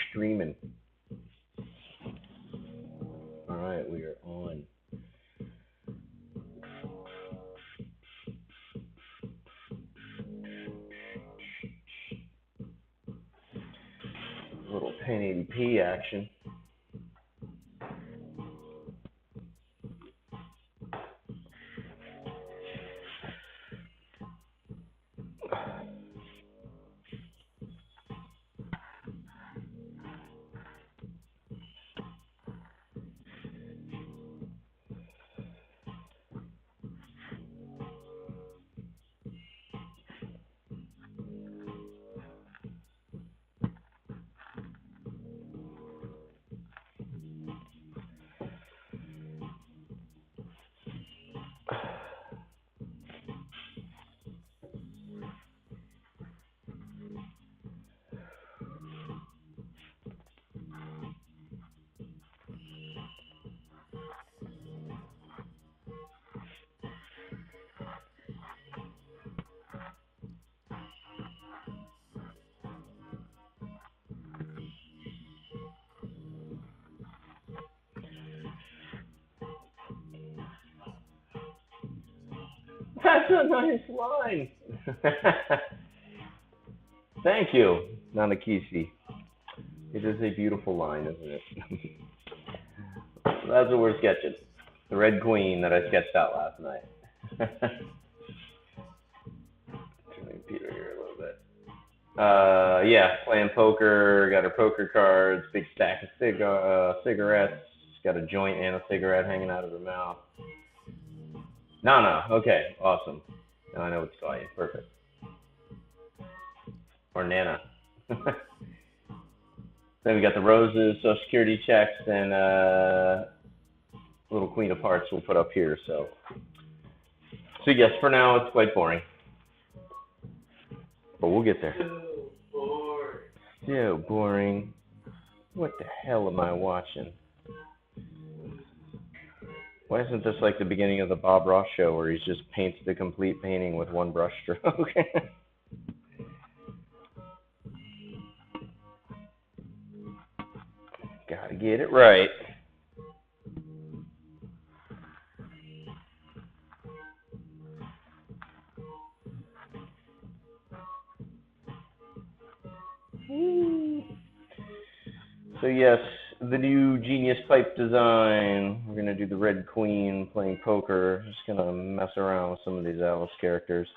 Streaming. All right, we are on. A little 1080p action. That's a nice line. Thank you, Nanakisi. It is a beautiful line, isn't it? That's what we're sketching. The Red Queen that I sketched out last night. Turning Peter here a little bit. Yeah, playing poker, got her poker cards, big stack of cigarettes, got a joint and a cigarette hanging out of her mouth. No, okay, awesome. Now I know what to call you, perfect. Or Nana. Then we got the roses, Social Security checks, and little Queen of Hearts we'll put up here. So yes, for now it's quite boring, but we'll get there. So boring. What the hell am I watching? Why isn't this like the beginning of the Bob Ross show where he's just paints the complete painting with one brush stroke? Gotta get it right. So yes, the new Genius pipe design. We're gonna do the Red Queen playing poker. Just gonna mess around with some of these Alice characters.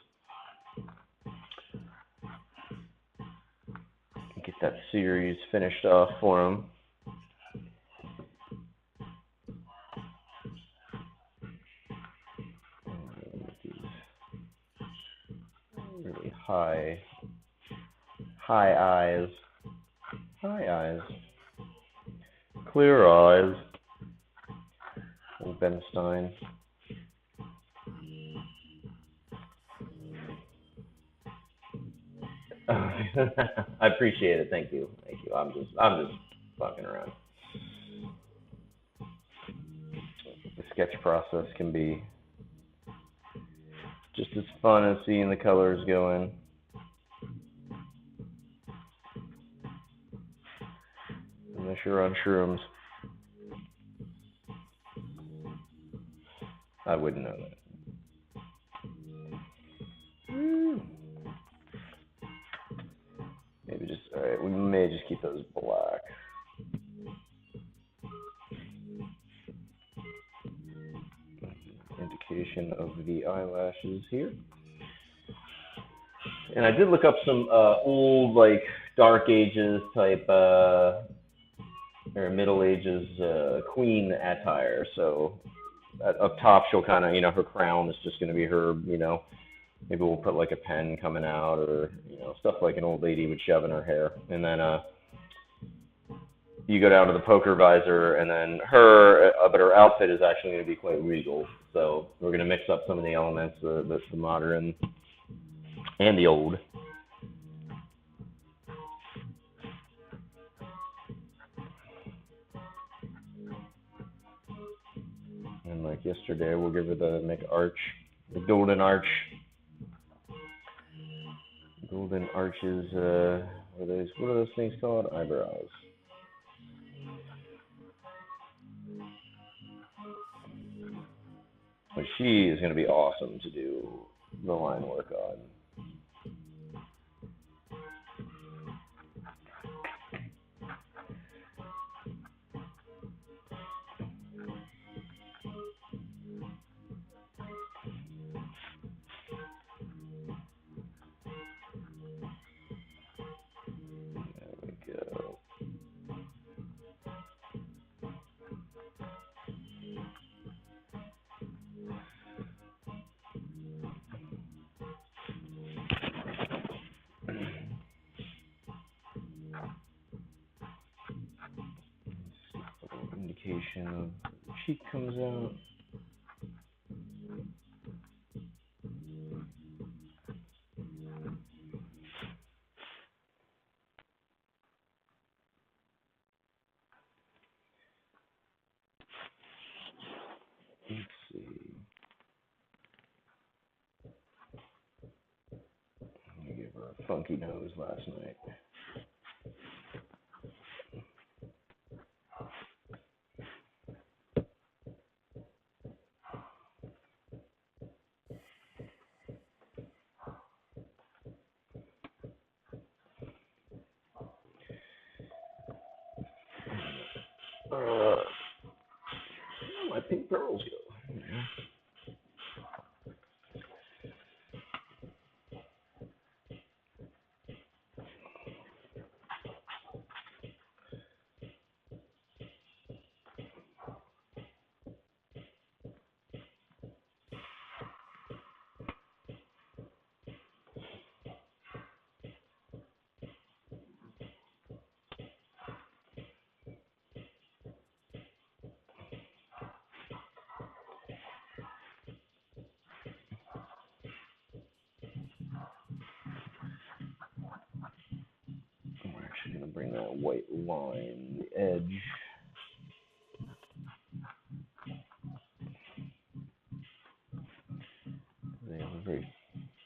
Get that series finished off for them. Really high eyes. High eyes. Clear eyes. Old Ben Stein. I appreciate it. Thank you. I'm just fucking around. The sketch process can be just as fun as seeing the colors go in. Unless you're on shrooms. I wouldn't know that. Maybe just, alright, we may just keep those black. Indication of the eyelashes here. And I did look up some old, like, Dark Ages type, or Middle Ages queen attire. So up top, she'll kind of, her crown is just going to be her, maybe we'll put like a pen coming out or, stuff like an old lady would shove in her hair. And then you go down to the poker visor, and then but her outfit is actually going to be quite regal. So we're going to mix up some of the elements, the modern and the old. And like yesterday, we'll give her the golden arch. Golden arches what are those things called? Eyebrows. But she is going to be awesome to do the line work on. There we go. Indication of the cheek comes out. Let's see. I gave her a funky nose last night. Where my pink pearls go? We're actually going to bring that white line, the edge. They have a very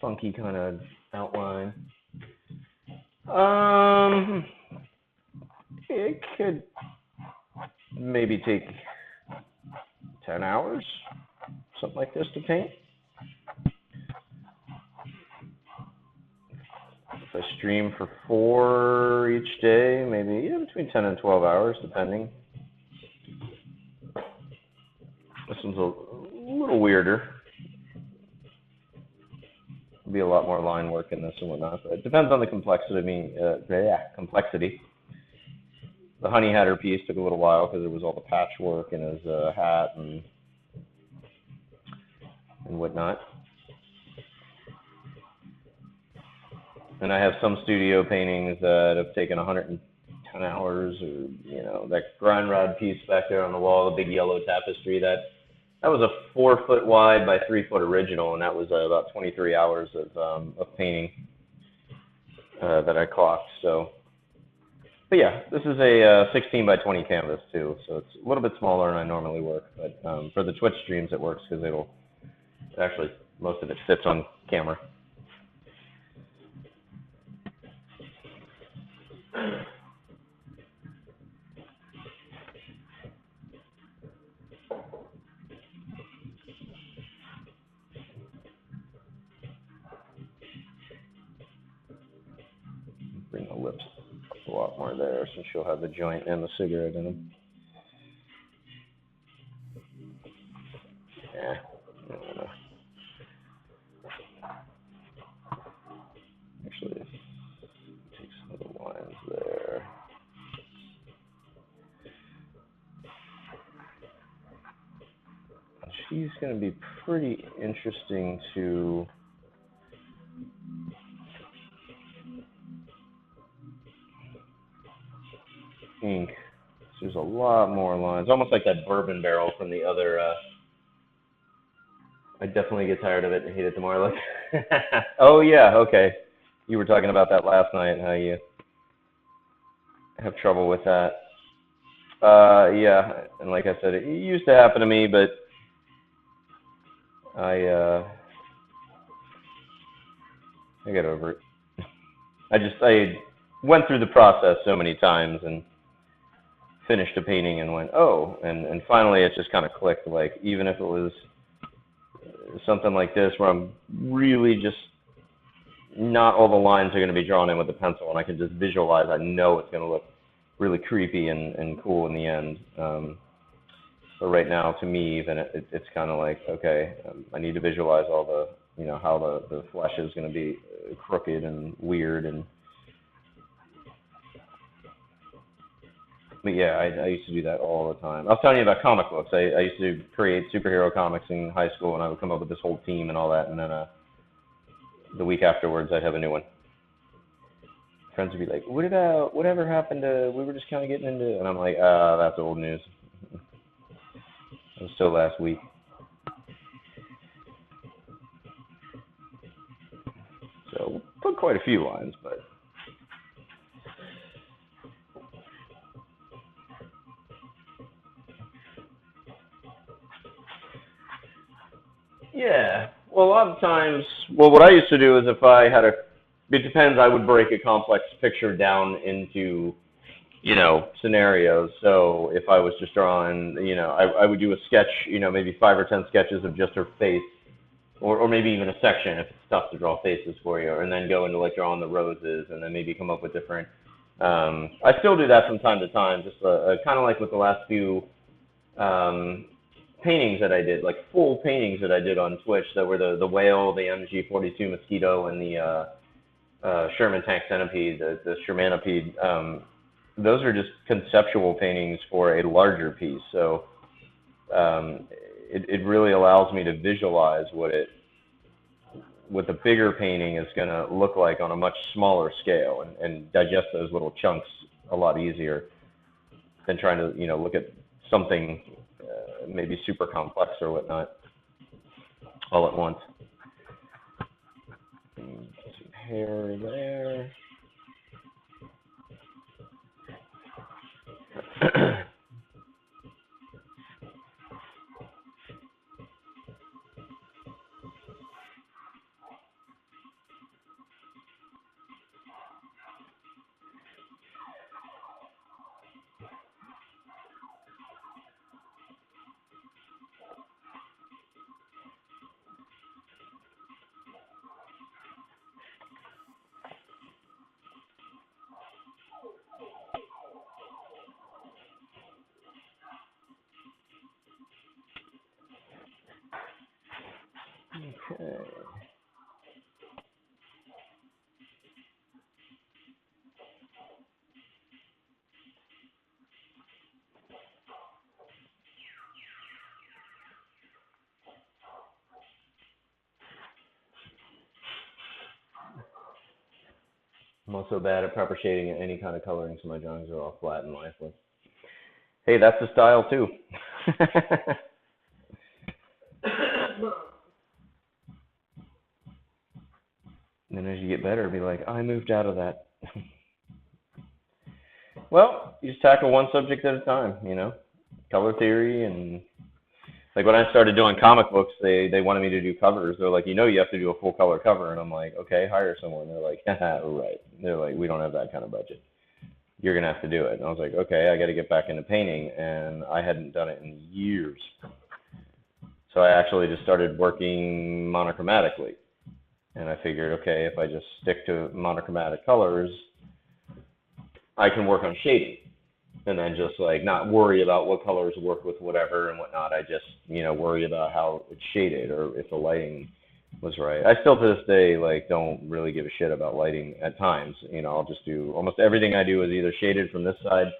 funky kind of outline. It could maybe take 10 hours, something like this to paint. If I stream for 4 each day, maybe between 10 and 12 hours, depending. This one's a little weirder. There'll be a lot more line work in this and whatnot, but it depends on the complexity. Complexity. The Honey Hatter piece took a little while because there was all the patchwork in his hat and whatnot. And I have some studio paintings that have taken 110 hours, or that grind rod piece back there on the wall, the big yellow tapestry. That was a 4 foot wide by 3 foot original, and that was about 23 hours of painting that I clocked. So, but yeah, this is a 16 by 20 canvas too, so it's a little bit smaller than I normally work. But for the Twitch streams, it works because actually most of it fits on camera. Bring the lips a lot more there since she'll have the joint and the cigarette in them. Yeah. Actually, take some of the lines there. She's going to be pretty interesting to ink. There's a lot more lines, almost like that bourbon barrel from the other. I definitely get tired of it and hate it tomorrow. Like, oh yeah, okay. You were talking about that last night, how you have trouble with that. Yeah, and like I said, it used to happen to me, but I get over it. I went through the process so many times and finished a painting and went, oh, and finally it just kind of clicked. Like, even if it was something like this where I'm really just not all the lines are going to be drawn in with a pencil, and I can just visualize. I know it's going to look really creepy and cool in the end. But right now, to me, even it's kind of like, okay, I need to visualize all the, how the flesh is going to be crooked and weird. But yeah, I used to do that all the time. I was telling you about comic books. I used to create superhero comics in high school, and I would come up with this whole team and all that, and then the week afterwards, I'd have a new one. Friends would be like, what about, whatever happened to, we were just kind of getting into, and I'm like, that's old news. It was still last week. So, put quite a few lines, but. Yeah. Well, a lot of times, well, what I used to do is if I had it depends, I would break a complex picture down into, scenarios. So if I was just drawing, I would do a sketch, maybe 5 or 10 sketches of just her face, or maybe even a section if it's tough to draw faces for you, and then go into like drawing the roses, and then maybe come up with different. I still do that from time to time, just kind of like with the last few um, paintings that I did, like full paintings that I did on Twitch that were the whale, the MG42 mosquito, and the Sherman tank centipede, the Shermanopede. Those are just conceptual paintings for a larger piece. So it really allows me to visualize what the bigger painting is going to look like on a much smaller scale, and digest those little chunks a lot easier than trying to look at something maybe super complex or whatnot all at once. Some hair there. Okay. I'm also bad at proper shading and any kind of coloring, so my drawings are all flat and lifeless. Hey, that's the style too. And then as you get better, be like, I moved out of that. Well, you just tackle one subject at a time, color theory, and like when I started doing comic books, they wanted me to do covers. They're like, you have to do a full color cover, and I'm like, okay, hire someone. They're like, right. They're like, we don't have that kind of budget. You're gonna have to do it. And I was like, okay, I got to get back into painting, and I hadn't done it in years. So I actually just started working monochromatically, and I figured, okay, if I just stick to monochromatic colors, I can work on shading, and then just like not worry about what colors work with whatever and whatnot. I just worry about how it's shaded or if the lighting was right. I still to this day like don't really give a shit about lighting at times. I'll just do almost everything I do is either shaded from this side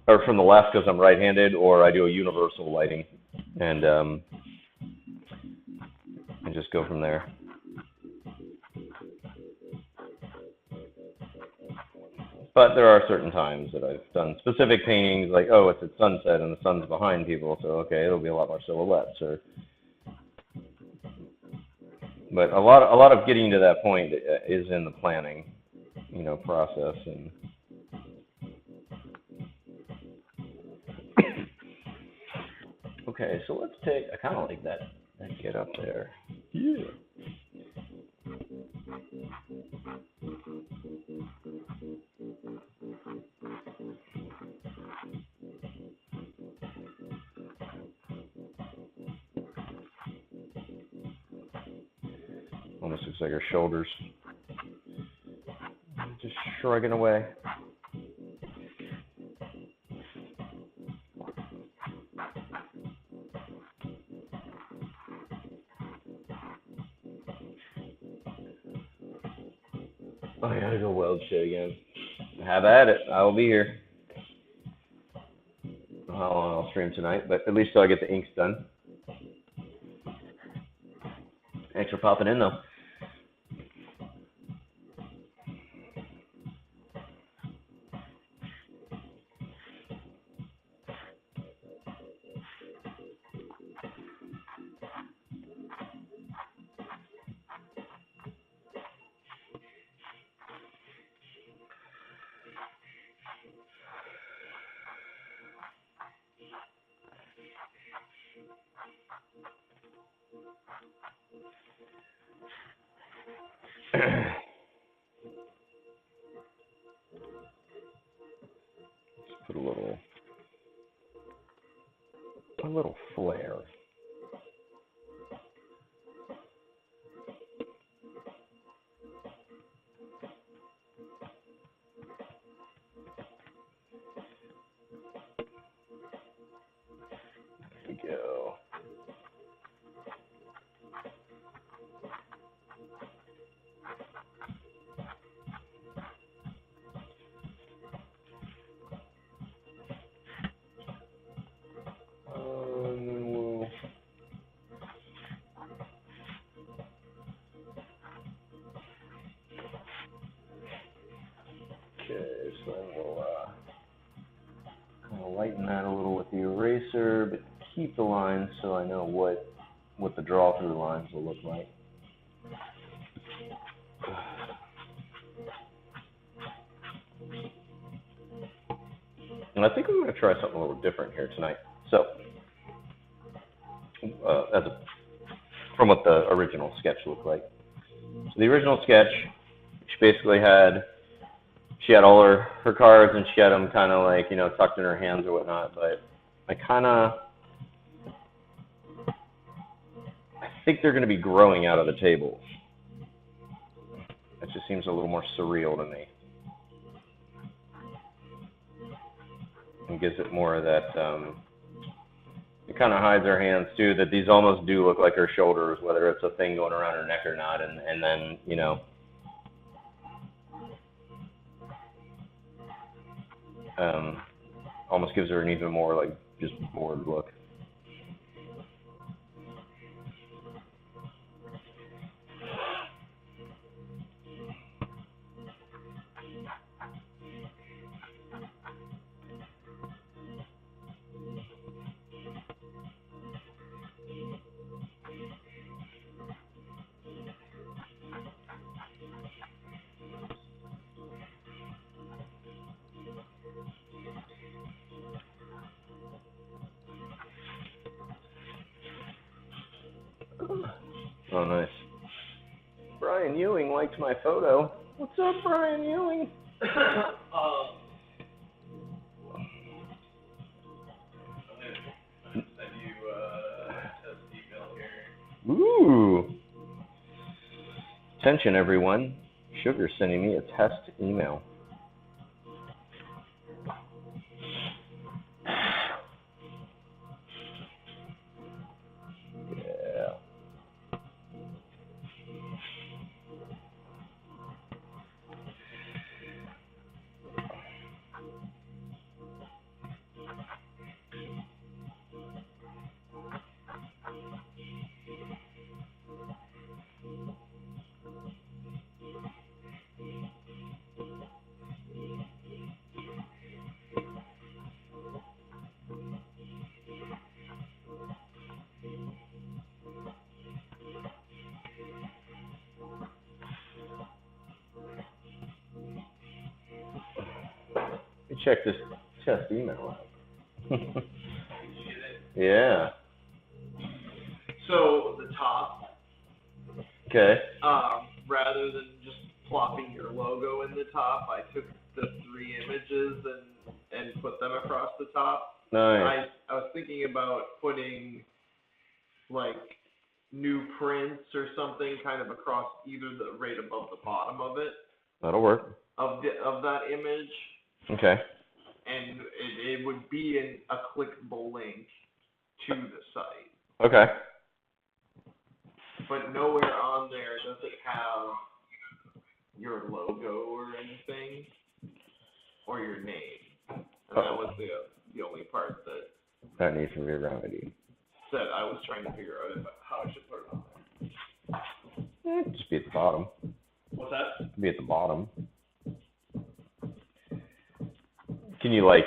or from the left because I'm right-handed, or I do a universal lighting and just go from there. But there are certain times that I've done specific paintings, like, oh, it's at sunset and the sun's behind people, so okay, it'll be a lot more silhouettes. But a lot of getting to that point is in the planning, process. And okay, so let's take. I kind of like that get up there. Yeah. Almost looks like her shoulders. Just shrugging away. Oh, I gotta go weld shit again. Have at it. I will be here. I don't know how long I'll stream tonight, but at least till I get the inks done. Thanks for popping in, though. Let's put a little flare. There we go. Okay, so then we'll kind of lighten that a little with the eraser, but keep the lines so I know what the draw through the lines will look like. And I think I'm going to try something a little different here tonight. So, from what the original sketch looked like. So the original sketch, she had all her cards and she had them kind of like, tucked in her hands or whatnot, but I think they're going to be growing out of the tables. That just seems a little more surreal to me. And gives it more of that, it kind of hides her hands too, that these almost do look like her shoulders, whether it's a thing going around her neck or not, and then, almost gives her an even more like just bored look. Oh, nice. Brian Ewing liked my photo. What's up, Brian Ewing? Send you a test email here. Ooh. Attention, everyone. Sugar's sending me a test email. Yeah. Check this test email out. Yeah. So the top. Okay. Rather than just plopping your logo in the top, I took the 3 images and put them across the top. Nice. I was thinking about putting like new prints or something kind of across either the right above the bottom of it That'll work. of that image, Okay. and it would be a clickable link to the site. Okay. But nowhere on there does it have your logo or anything, or your name. And that was the only part that needs to be remedied. that I was trying to figure out how I should put it on there. Just be at the bottom. What's that? Be at the bottom. Can you like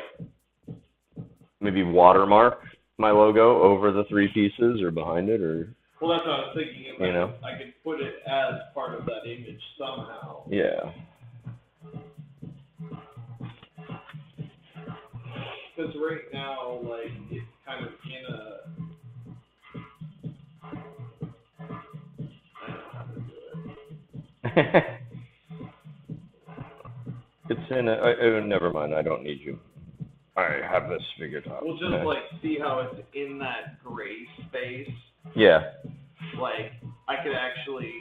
maybe watermark my logo over the three pieces or behind it, or? Well, that's what I was thinking. If You know? I could put it as part of that image somehow. Yeah. Because right now, like, it's kind of in a. I don't know how to do it. It's in a. Never mind. I don't need you. I have this figured out. We'll just like see how it's in that gray space. Yeah. Like, I could actually.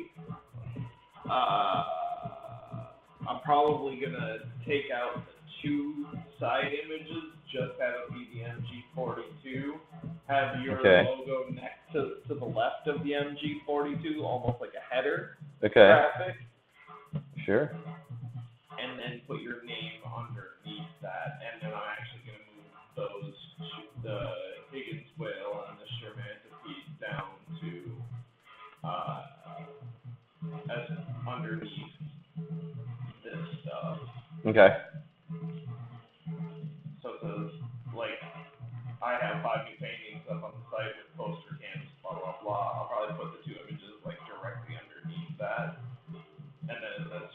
I'm probably gonna take out the two side images, just have it be the MG42, have your logo next to the left of the MG42, almost like a header graphic. Sure. And then put your name underneath that, and then I'm actually gonna move the Higgins whale and the Shermantipede down to as underneath this stuff. Okay. So it says, like, I have 5 new paintings up on the site with poster cans, blah, blah, blah. I'll probably put the two images, like, directly underneath that. And then it says,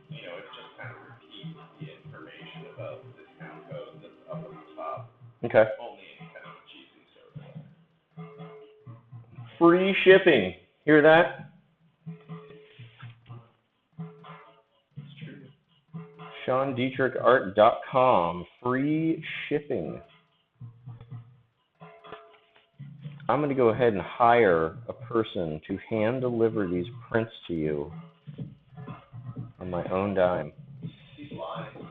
you know, it just kind of repeats the information about the discount code that's up at the top. Okay. Only in kind of a cheesy service. Free shipping. Hear that? SeanDietrichArt.com. Free shipping. I'm going to go ahead and hire a person to hand deliver these prints to you on my own dime. He's lying.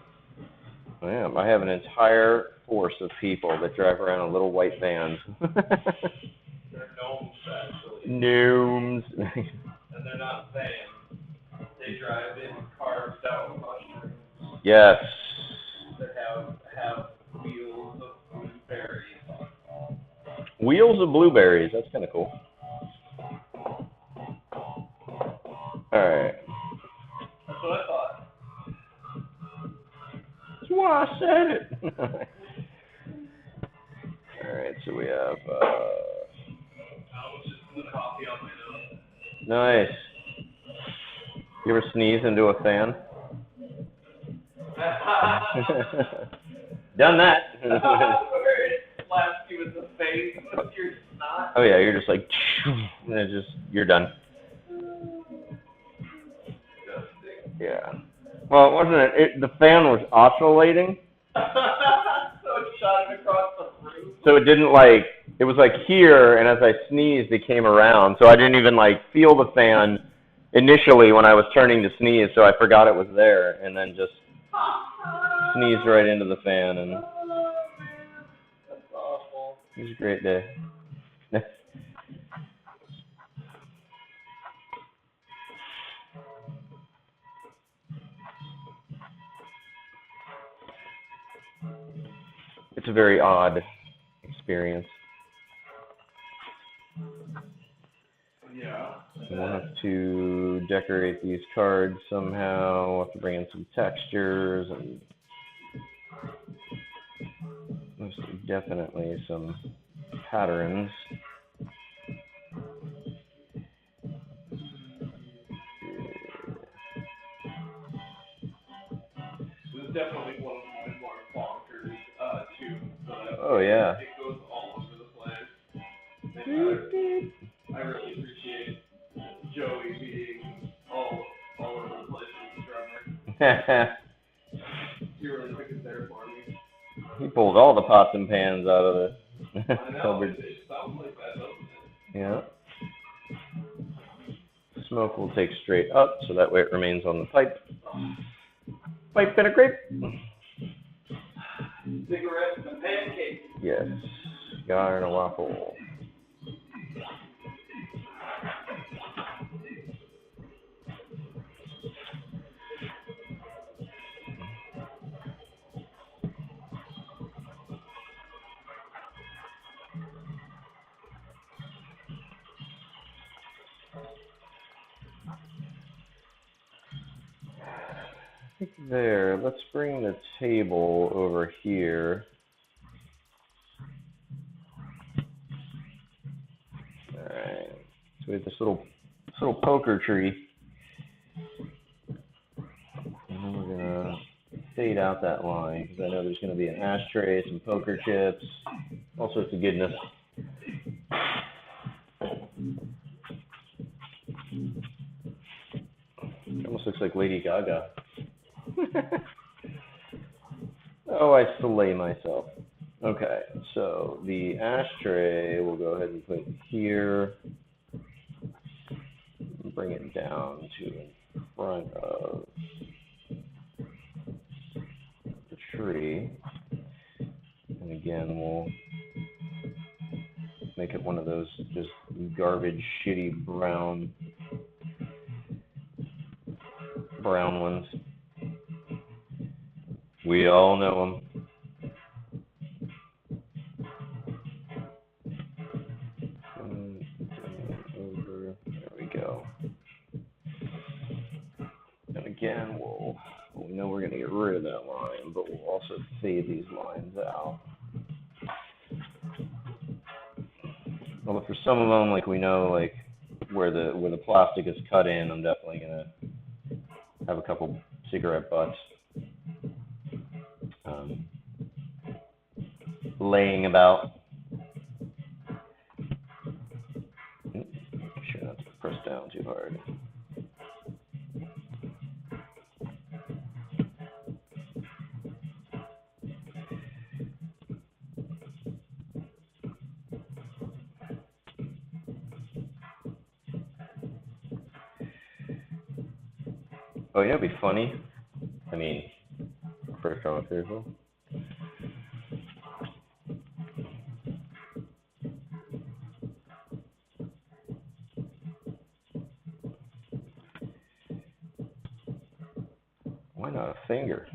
I am. I have an entire force of people that drive around in little white vans. They're gnomes, actually. Gnomes. And they're not vans. They drive in carved out mushrooms. Yes. That have wheels of blueberries. Wheels of blueberries. That's kind of cool. All right. That's what I thought. That's why I said it. All right. So we have. I was just putting coffee on my nose. Nice. You ever sneeze into a fan? Done that. Where it slaps you in the face with your snot. Oh yeah, you're just like, and it's just you're done. Yeah. Well, wasn't it? The fan was oscillating. So it shot it across the roof. So it didn't like. It was like here, and as I sneezed, it came around. So I didn't even like feel the fan initially when I was turning to sneeze. So I forgot it was there, and then just sneezed right into the fan, and That's awful. it was a great day. It's a very odd experience. Yeah. We'll have to decorate these cards somehow. We'll have to bring in some textures and most definitely some patterns. This is definitely one of my more bonkers tunes. Oh yeah. It goes all over the place. I really appreciate Joey being all over the place with the drummer. He really took it there for me. He pulled all the pots and pans out of the I know, cupboard. it sounds like that, doesn't it? Yeah. smoke will take straight up, so that way it remains on the pipe. Pipe and a grape. Cigarettes and pancakes. Yes, cigar and a waffle. There, let's bring the table over here. Alright, so we have this little poker tree. And then we're gonna fade out that line, because I know there's gonna be an ashtray, some poker chips, all sorts of goodness. It almost looks like Lady Gaga. Oh, I slay myself. Okay, so the ashtray we'll go ahead and put here. Bring it down to in front of the tree. And again, we'll make it one of those just garbage, shitty brown ones. We all know them. There we go. And again, we know we're going to get rid of that line, but we'll also fade these lines out. Well, for some of them, like we know, like where the plastic is cut in, I'm definitely going to have a couple cigarette butts laying about. Make sure not to press down too hard. Oh, yeah, it'd be funny. I mean, first time official. Why not a finger?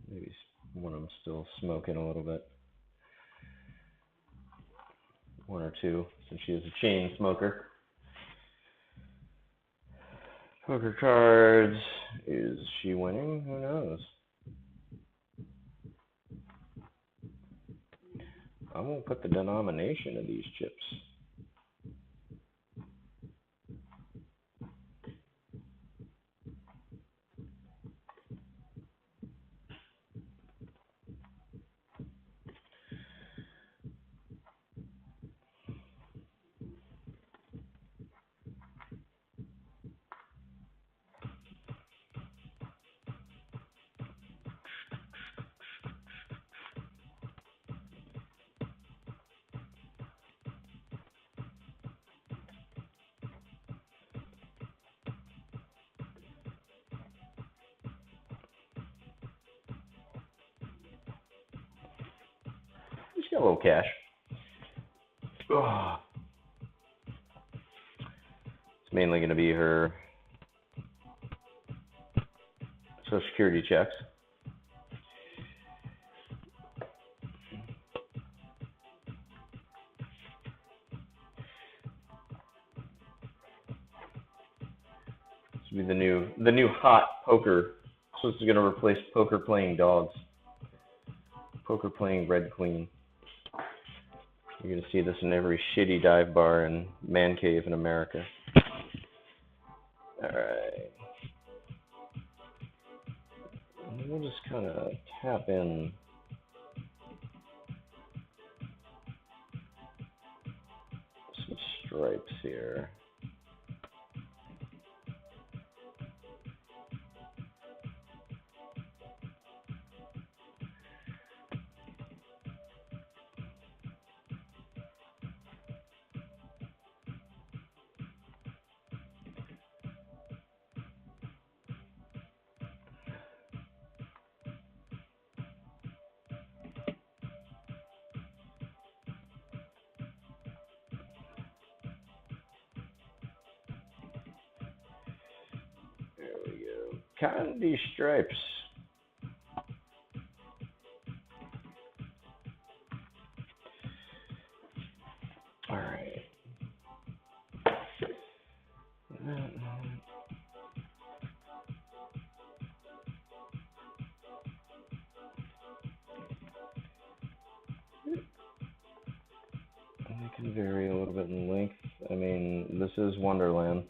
Maybe one of them still smoking a little bit. One or two, since she is a chain smoker. Poker cards. Is she winning? Who knows? I won't put the denomination of these chips. She's got a little cash. Oh. It's mainly going to be her Social Security checks. be the new hot poker. So this is gonna replace poker playing dogs. Poker playing Red Queen. You're gonna see this in every shitty dive bar and man cave in America. All right. And we'll just kind of tap in some stripes here. There we go. Candy stripes. All right. It can vary a little bit in length. I mean, this is Wonderland.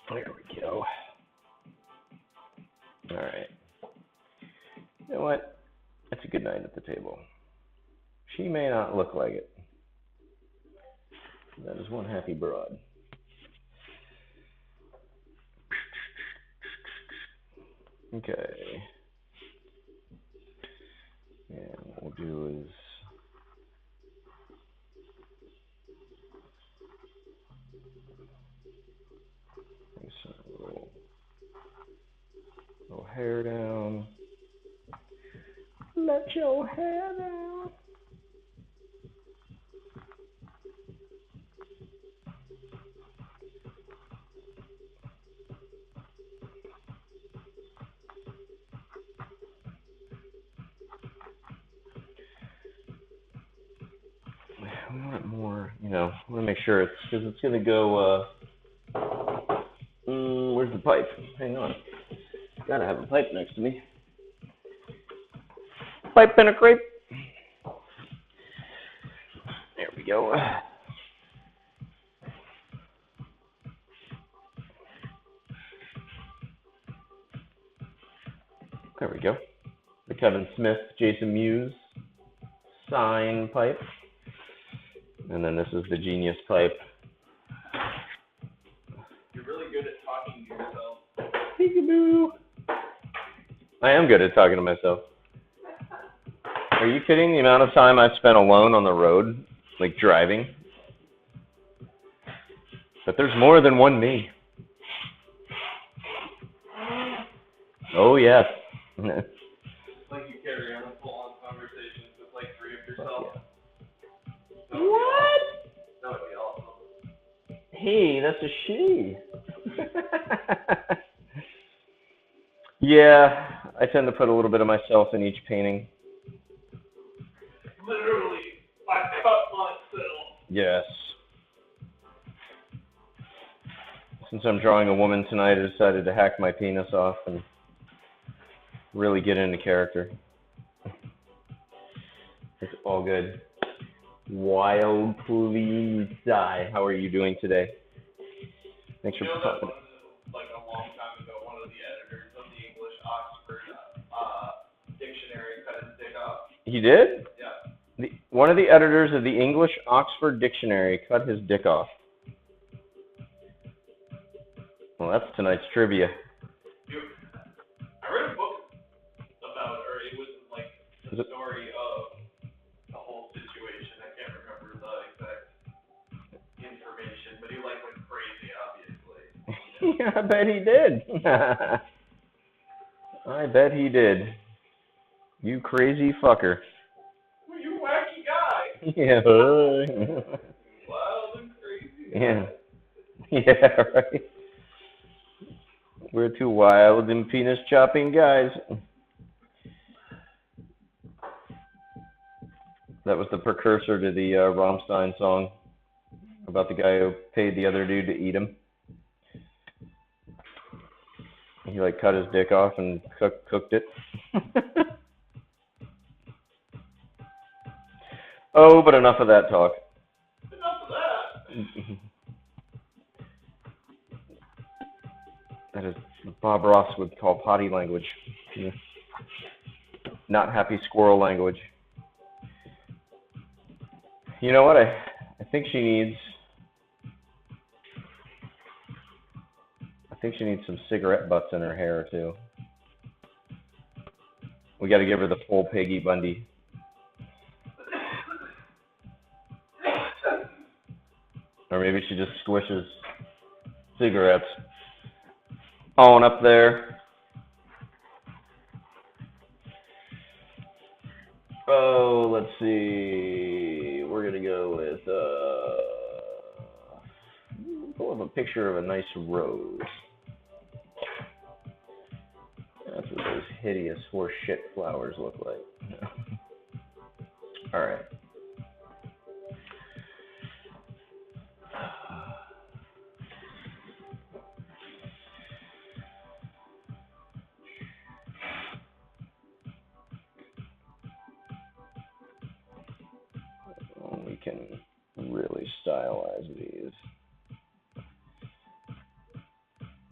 There we go. All right. You know what? It's a good night at the table. She may not look like it. That is one happy broad. Okay. And what we'll do is bring some little hair down. Let your hair down. We want it more, you know, I want to make sure it's, because it's going to go, where's the pipe? Hang on. Gotta have a pipe next to me. Pipe and a crepe. There we go. There we go. The Kevin Smith, Jason Mewes sign pipe. And then this is the Genius pipe. You're really good at talking to yourself. Peekaboo. I am good at talking to myself. Are you kidding? The amount of time I've spent alone on the road, like driving? But there's more than one me. Oh, yes. Like you carry on a full-on conversation with like 3 of yourself. Yeah. What? That would be awesome. Hey, that's a she. Yeah, I tend to put a little bit of myself in each painting. Literally, I cut myself. Yes. Since I'm drawing a woman tonight, I decided to hack my penis off and really get into character. It's all good. Wild Please Die. How are you doing today? Thanks for popping. Like a long time ago, one of the editors of the English Oxford dictionary cut his dick off. He did? Yeah. One of the editors of the English Oxford Dictionary cut his dick off. Well, that's tonight's trivia. Dude, I read a book about, or it was like the story of Yeah, I bet he did. I bet he did. You crazy fucker. Well, you wacky guy. Yeah. Wild and crazy. Yeah. Yeah, right. We're two wild and penis chopping guys. That was the precursor to the Rammstein song about the guy who paid the other dude to eat him. He like cut his dick off and cooked it. Oh, but enough of that talk. Enough of that. That is Bob Ross would call potty language. Yeah. Not happy squirrel language. You know what? I think she needs. I think she needs some cigarette butts in her hair too. We got to give her the full Peggy Bundy. Or maybe she just squishes cigarettes on up there. Oh, let's see. We're going to go with, pull up a picture of a nice rose. That's what those hideous horse shit flowers look like. All right. We can really stylize these.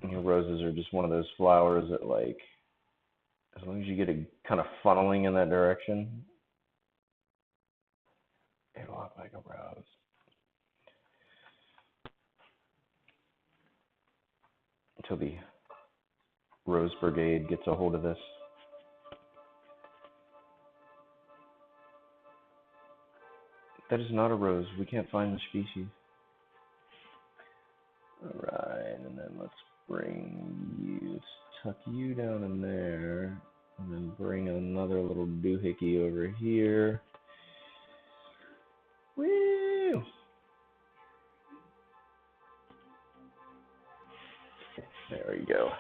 Roses are just one of those flowers that, like, as long as you get it kind of funneling in that direction, it'll look like a rose. Until the Rose Brigade gets a hold of this. That is not a rose. We can't find the species. Alright, and then let's bring you, tuck you down in there, and then bring another little doohickey over here. Woo! There we go.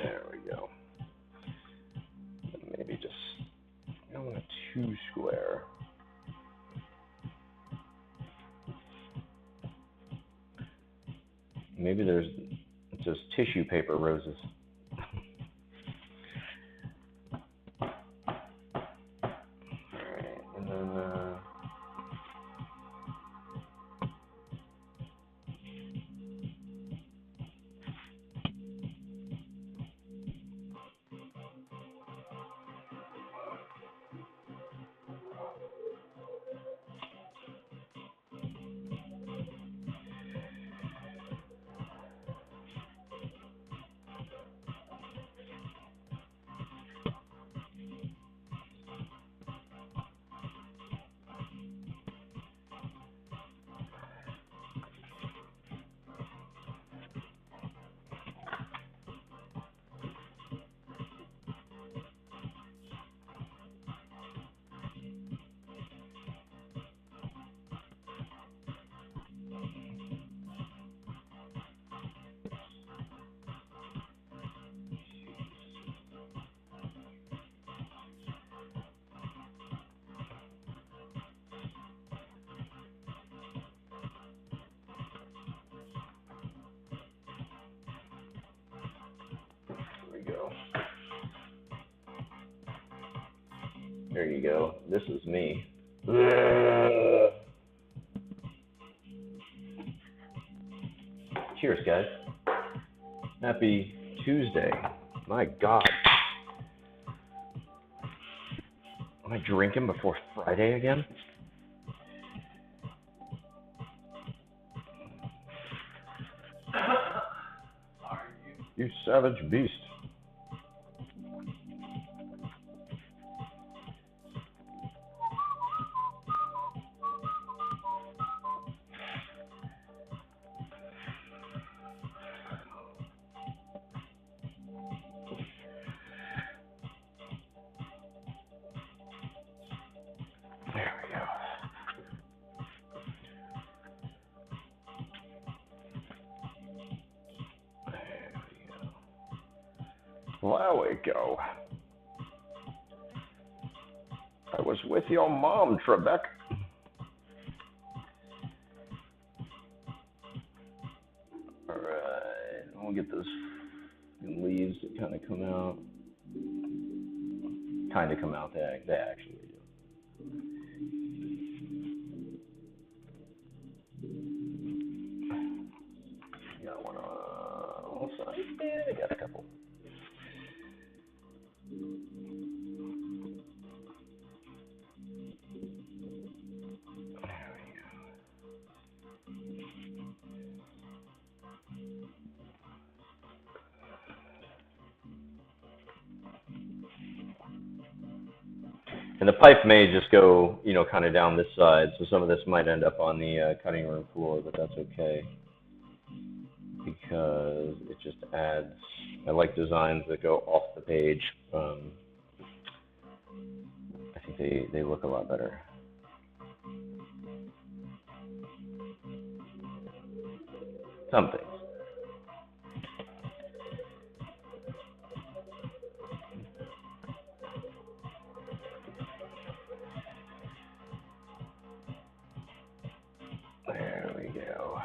There we go. And maybe just, I don't want a too square. Maybe there's just tissue paper roses. Alright, and then go. There you go. This is me. Cheers, guys. Happy Tuesday. My God. Am I drinking before Friday again? Sorry, You savage beast. There we go. There we go. I was with your mom, Trebek. Alright, we'll get those leaves that kind of come out. Kind of come out, they actually do. Got one on one side. Yeah, I got a couple. And the pipe may just go, kind of down this side, so some of this might end up on the cutting room floor, but that's okay. Because it just adds, I like designs that go off the page. I think they look a lot better. Some things. There we go.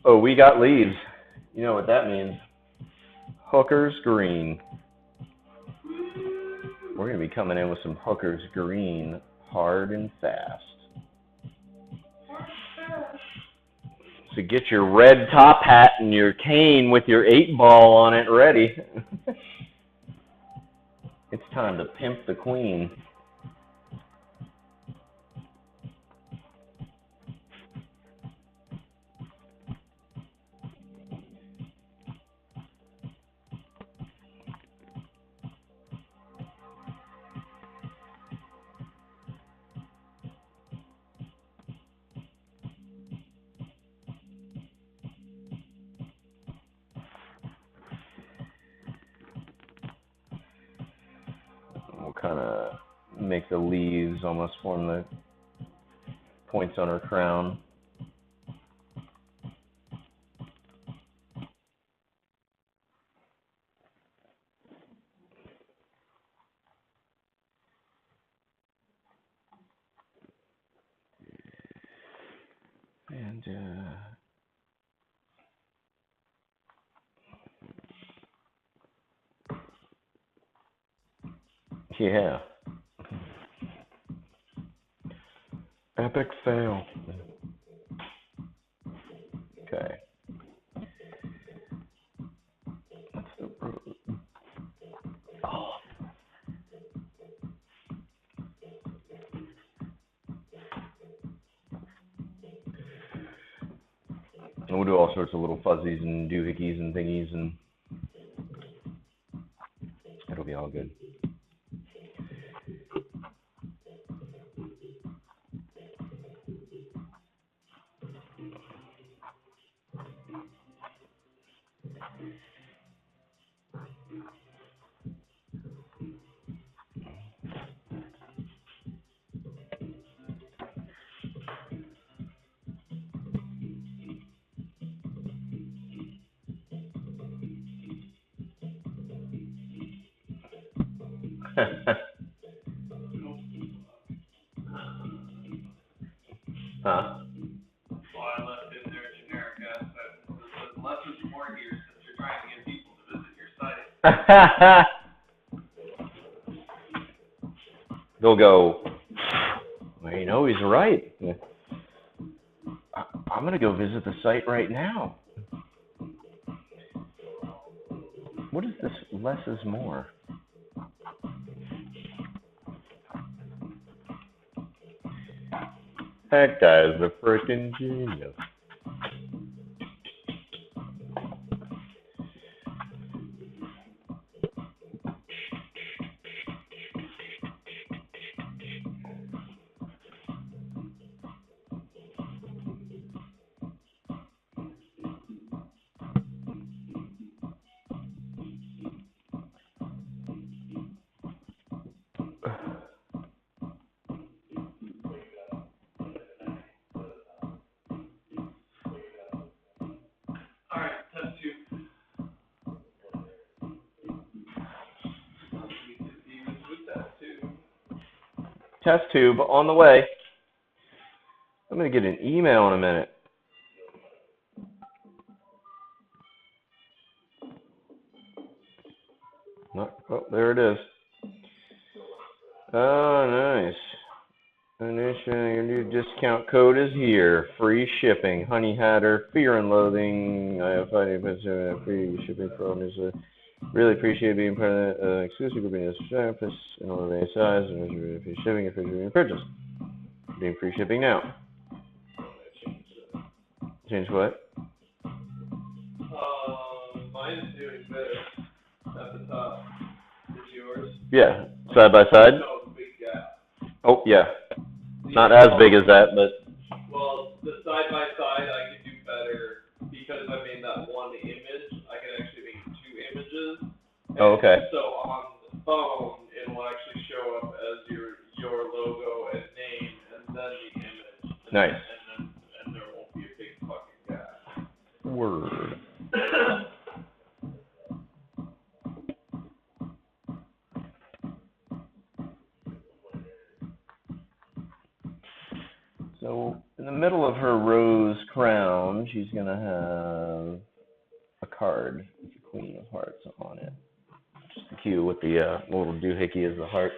Oh, we got leaves. You know what that means. Hooker's Green. We're going to be coming in with some Hooker's Green hard and fast. So get your red top hat and your cane with your 8-ball on it ready. It's time to pimp the queen. We'll kind of make the leaves almost form the points on her crown. And yeah. Epic fail. Okay. That's the root. Oh. And we'll do all sorts of little fuzzies and doohickeys and thingies, and it'll be all good. Huh? Well, I left in their generic aspect. It says less is more here since you're trying to get people to visit your site. They'll go, well, you know, he's right. I'm going to go visit the site right now. What is this less is more? That guy's a freaking genius. Alright, test tube. Test tube on the way. I'm going to get an email in a minute. Oh, there it is. Oh, nice. Your new discount code is here. Free shipping. Honey Hatter, Fear and Loathing. I have fighting free shipping from is really appreciate being part of the exclusive group in this service in all of any size and free shipping and free purchase. Being free shipping now. Change what? Mine's doing better at the top. Is yours? Yeah, side by side. No, big gap. Oh yeah, not as big as that, but. Well, the side by side I can do better because I made that one image. I can actually make two images. Oh, okay. So on the phone, it will actually show up as your logo and name, and then the image. Nice. And there won't be a big fucking gap. Word. So in the middle of her rose crown, she's gonna have a card with the Queen of Hearts on it. Just the cue with the little doohickey as the heart,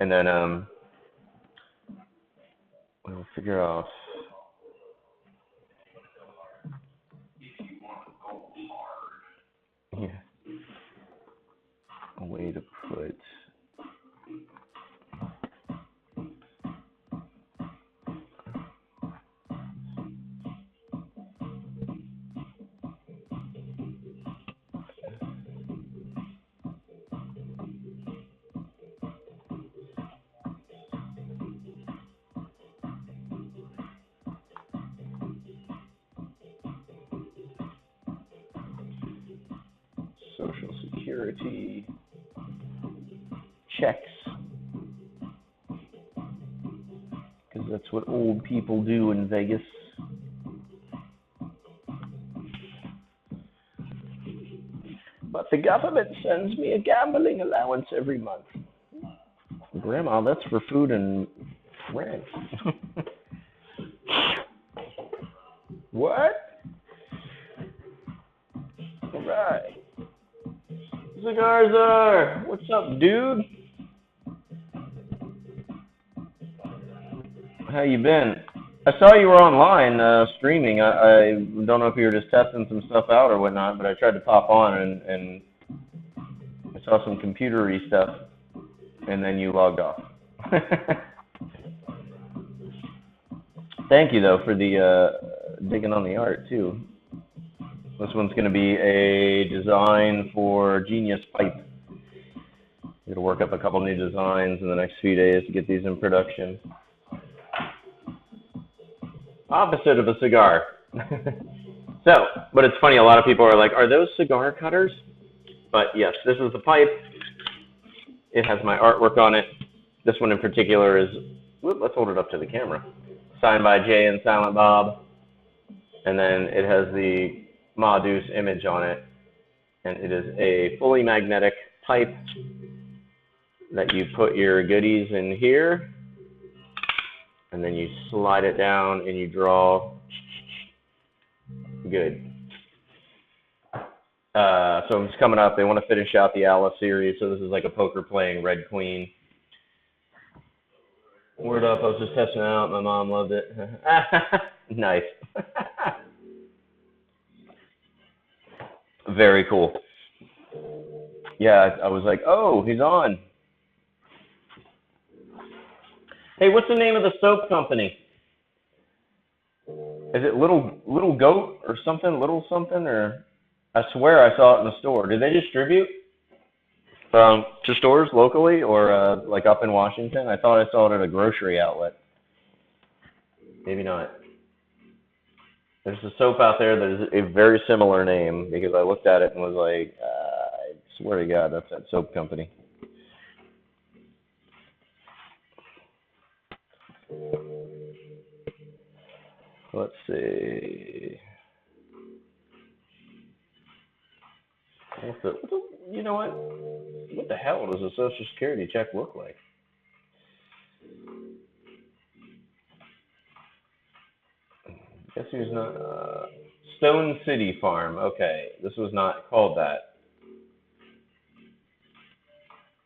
and then we'll figure out. If you want to go hard. Yeah. A way to put. Social Security checks, because that's what old people do in Vegas. But the government sends me a gambling allowance every month. Grandma, that's for food and rent. What? All right. Cigar Czar, what's up, dude? How you been? I saw you were online streaming. I don't know if you were just testing some stuff out or whatnot, but I tried to pop on and I saw some computery stuff, and then you logged off. Thank you, though, for the digging on the art, too. This one's going to be a design for Genius Pipe. I'm going to work up a couple new designs in the next few days to get these in production. Opposite of a cigar. So, but it's funny, a lot of people are like, are those cigar cutters? But yes, this is the pipe. It has my artwork on it. This one in particular is, let's hold it up to the camera. Signed by Jay and Silent Bob. And then it has the Ma Deuce image on it. And it is a fully magnetic pipe that you put your goodies in here, and then you slide it down and you draw. Good. So it's coming up. They want to finish out the Alice series, so this is like a poker playing Red Queen. Word up, I was just testing it out. My mom loved it. Nice. Very cool. Yeah, I was like, oh, he's on. Hey, what's the name of the soap company? Is it Little Goat or something? Little something? Or I swear I saw it in the store. Do they distribute to stores locally or like up in Washington? I thought I saw it at a grocery outlet. Maybe not. There's a soap out there that is a very similar name because I looked at it and was like, I swear to God, that's that soap company. Let's see. You know what? What the hell does a Social Security check look like? Guess who's not? Stone City Farm. Okay, this was not called that.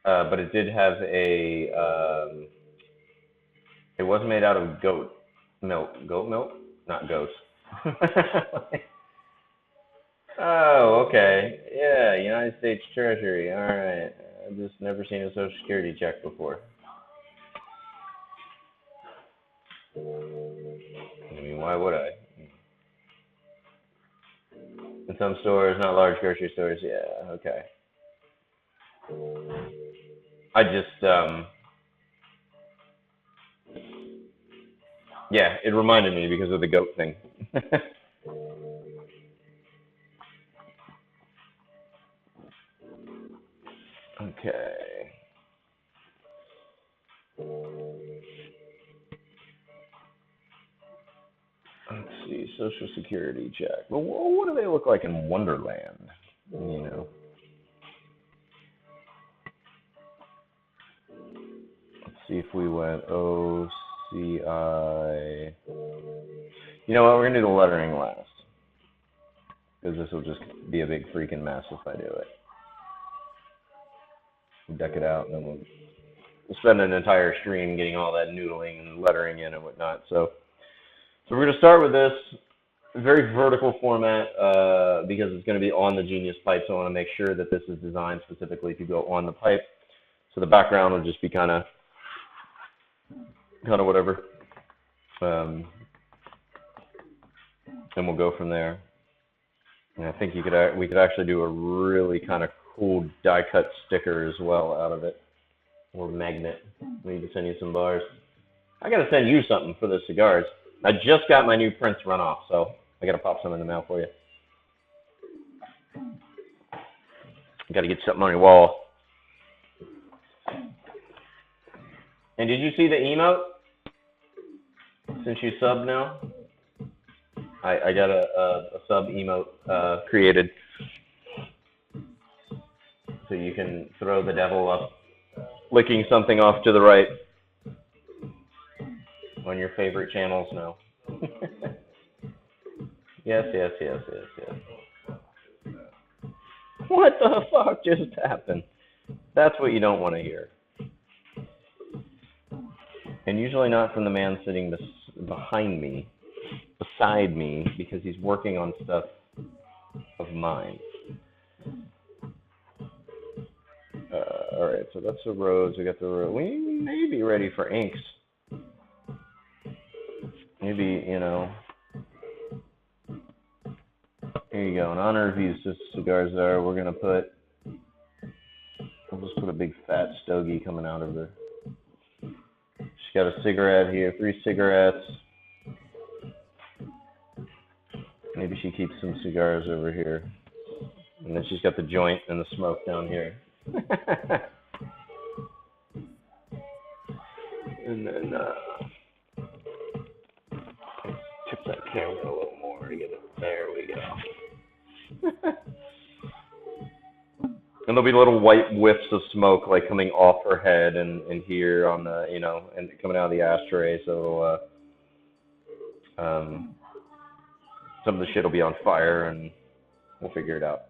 But it did have a, it was made out of goat milk. Goat milk? Not goats. Oh, okay. Yeah, United States Treasury. All right. I've just never seen a Social Security check before. I mean, why would I? In some stores, not large grocery stores. Yeah, okay. I just, yeah, it reminded me because of the goat thing. Okay. Let's see, Social Security check. Well, what do they look like in Wonderland? You know. Let's see if we went OCI. You know what? We're gonna do the lettering last because this will just be a big freaking mess if I do it. Deck it out, and then we'll spend an entire stream getting all that noodling and lettering in and whatnot. So we're going to start with this very vertical format because it's going to be on the Genius pipe. So I want to make sure that this is designed specifically to go on the pipe. So the background will just be kind of whatever, and we'll go from there. And I think we could actually do a really kind of cool die cut sticker as well out of it, or magnet. We need to send you some bars. I got to send you something for the cigars. I just got my new Prince runoff, so I got to pop some in the mail for you. Got to get something on your wall. And did you see the emote? Since you sub now, I got a sub emote created, so you can throw the devil up, licking something off to the right on your favorite channels now. Yes. What the fuck just happened? That's what you don't want to hear. And usually not from the man sitting behind me, beside me, because he's working on stuff of mine. All right, so that's the roads. We got the road. We may be ready for inks. Maybe, you know. Here you go. In honor of these cigars there, we're gonna put. We'll just put a big fat stogie coming out of her. She's got a cigarette here, 3 cigarettes. Maybe she keeps some cigars over here. And then she's got the joint and the smoke down here. And then tip that camera a little more to get it. There we go. And there'll be little white whiffs of smoke like coming off her head and here on the, you know, and coming out of the ashtray. So some of the shit will be on fire and we'll figure it out.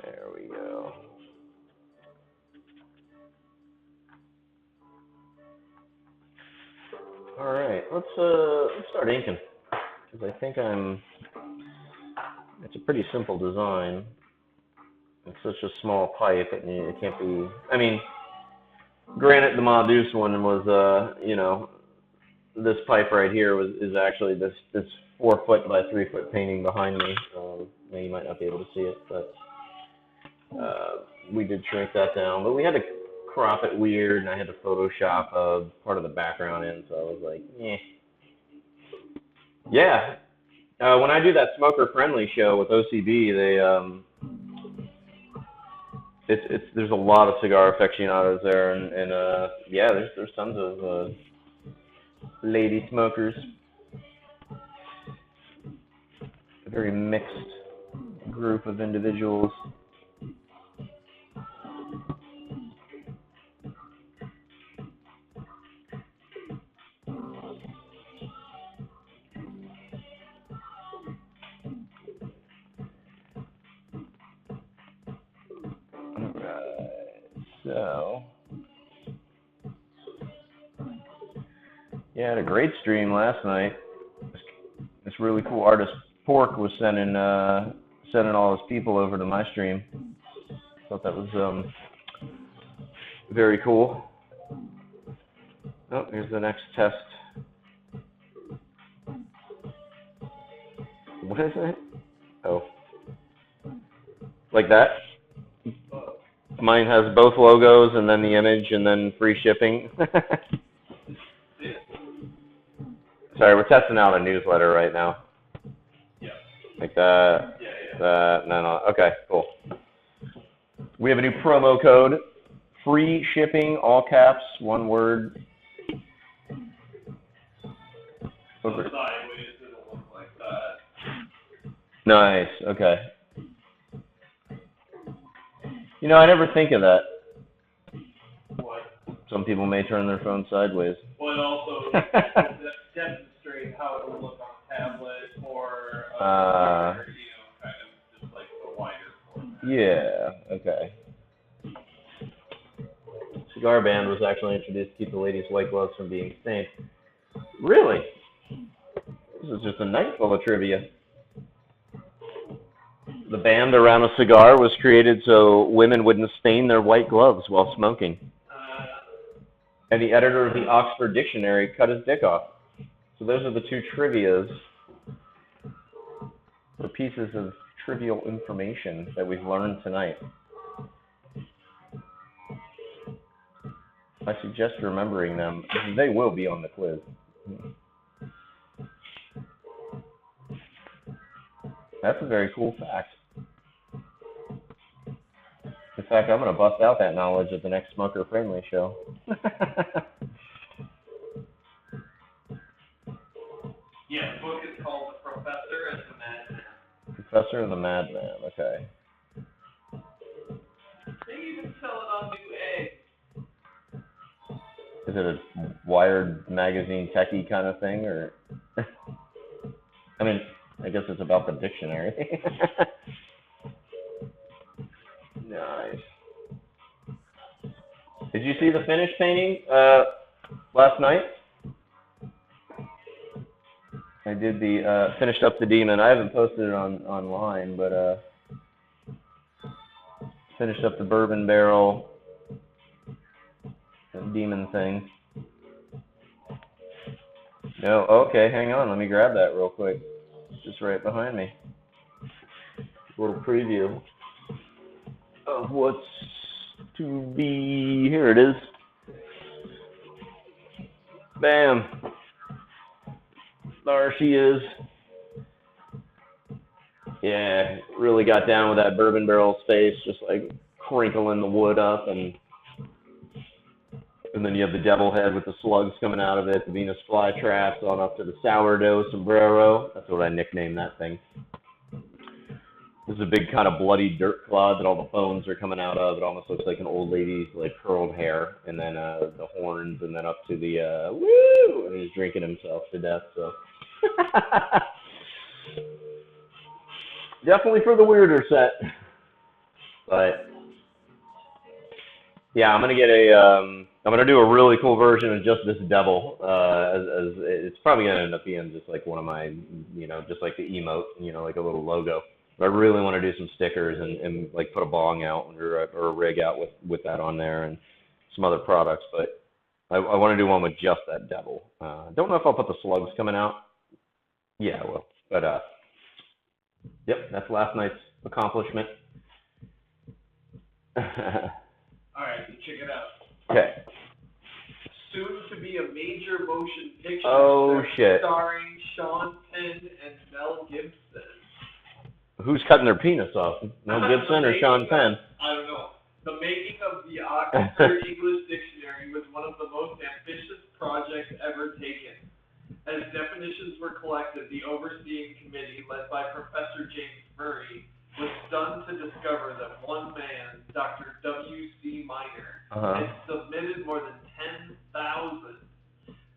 There we go. All right, let's start inking because I think it's a pretty simple design. It's such a small pipe, it can't be. I mean, granted, the Modus one was, you know, this pipe right here is actually this 4 foot by 3 foot painting behind me. You might not be able to see it, but we did shrink that down. But we had to crop it weird, and I had to Photoshop part of the background in, so I was like, eh. Yeah. When I do that smoker friendly show with OCB, there's a lot of cigar aficionados there, and yeah, there's tons of lady smokers. A very mixed group of individuals. So, yeah, I had a great stream last night. This really cool artist Pork was sending all his people over to my stream. Thought that was very cool. Oh, here's the next test. What is it? Oh, like that? Mine has both logos and then the image and then free shipping. Sorry, we're testing out a newsletter right now. Yeah. Like that. Yeah. That. No. Okay, cool. We have a new promo code. Free shipping, all caps, one word. So sideways, it'll look like that. Nice. Okay. You know, I never think of that. What? Some people may turn their phone sideways. Well, it also demonstrates how it would look on a tablet or kind of just like a wider format. Yeah. Okay. Cigar Band was actually introduced to keep the ladies' white gloves from being stained. Really? This is just a night full of trivia. The band around a cigar was created so women wouldn't stain their white gloves while smoking. And the editor of the Oxford Dictionary cut his dick off. So those are the two trivias, the pieces of trivial information that we've learned tonight. I suggest remembering them. They will be on the quiz. That's a very cool fact. In fact, I'm going to bust out that knowledge at the next Smoker Friendly show. Yeah, the book is called The Professor and the Madman. Professor and the Madman, okay. They even sell it on New Egg. Is it a Wired magazine techie kind of thing, or? I mean, I guess it's about the dictionary. Nice. Did you see the finish painting last night? I did the finished up the demon. I haven't posted it online, but finished up the bourbon barrel demon thing. No, okay, hang on. Let me grab that real quick. It's just right behind me. A little preview of what's to be. Here it is. Bam. There she is. Yeah, really got down with that bourbon barrel space, just like crinkling the wood up and And then you have the devil head with the slugs coming out of it, the Venus flytraps, on up to the sourdough sombrero. That's what I nicknamed that thing. This is a big kind of bloody dirt clod that all the bones are coming out of. It almost looks like an old lady's like curled hair, and then the horns, and then up to the woo, and he's drinking himself to death. So definitely for the weirder set, but. Yeah, I'm gonna get I'm gonna do a really cool version of just this devil. As it's probably gonna end up being just like one of my, just like the emote, like a little logo. But I really want to do some stickers and like put a bong out or a rig out with that on there and some other products. But I want to do one with just that devil. Don't know if I'll put the slugs coming out. Yeah, I will. But yep, that's last night's accomplishment. Alright, check it out. Okay. Soon to be a major motion picture shit. starring Sean Penn and Mel Gibson. Who's cutting their penis off? Mel Gibson or Sean Penn? I don't know. The making of the Oxford English Dictionary was one of the most ambitious projects ever taken. As definitions were collected, the overseeing committee, led by Professor James Murray, was stunned to discover that one man, Dr. W.C. Minor, had submitted more than 10,000.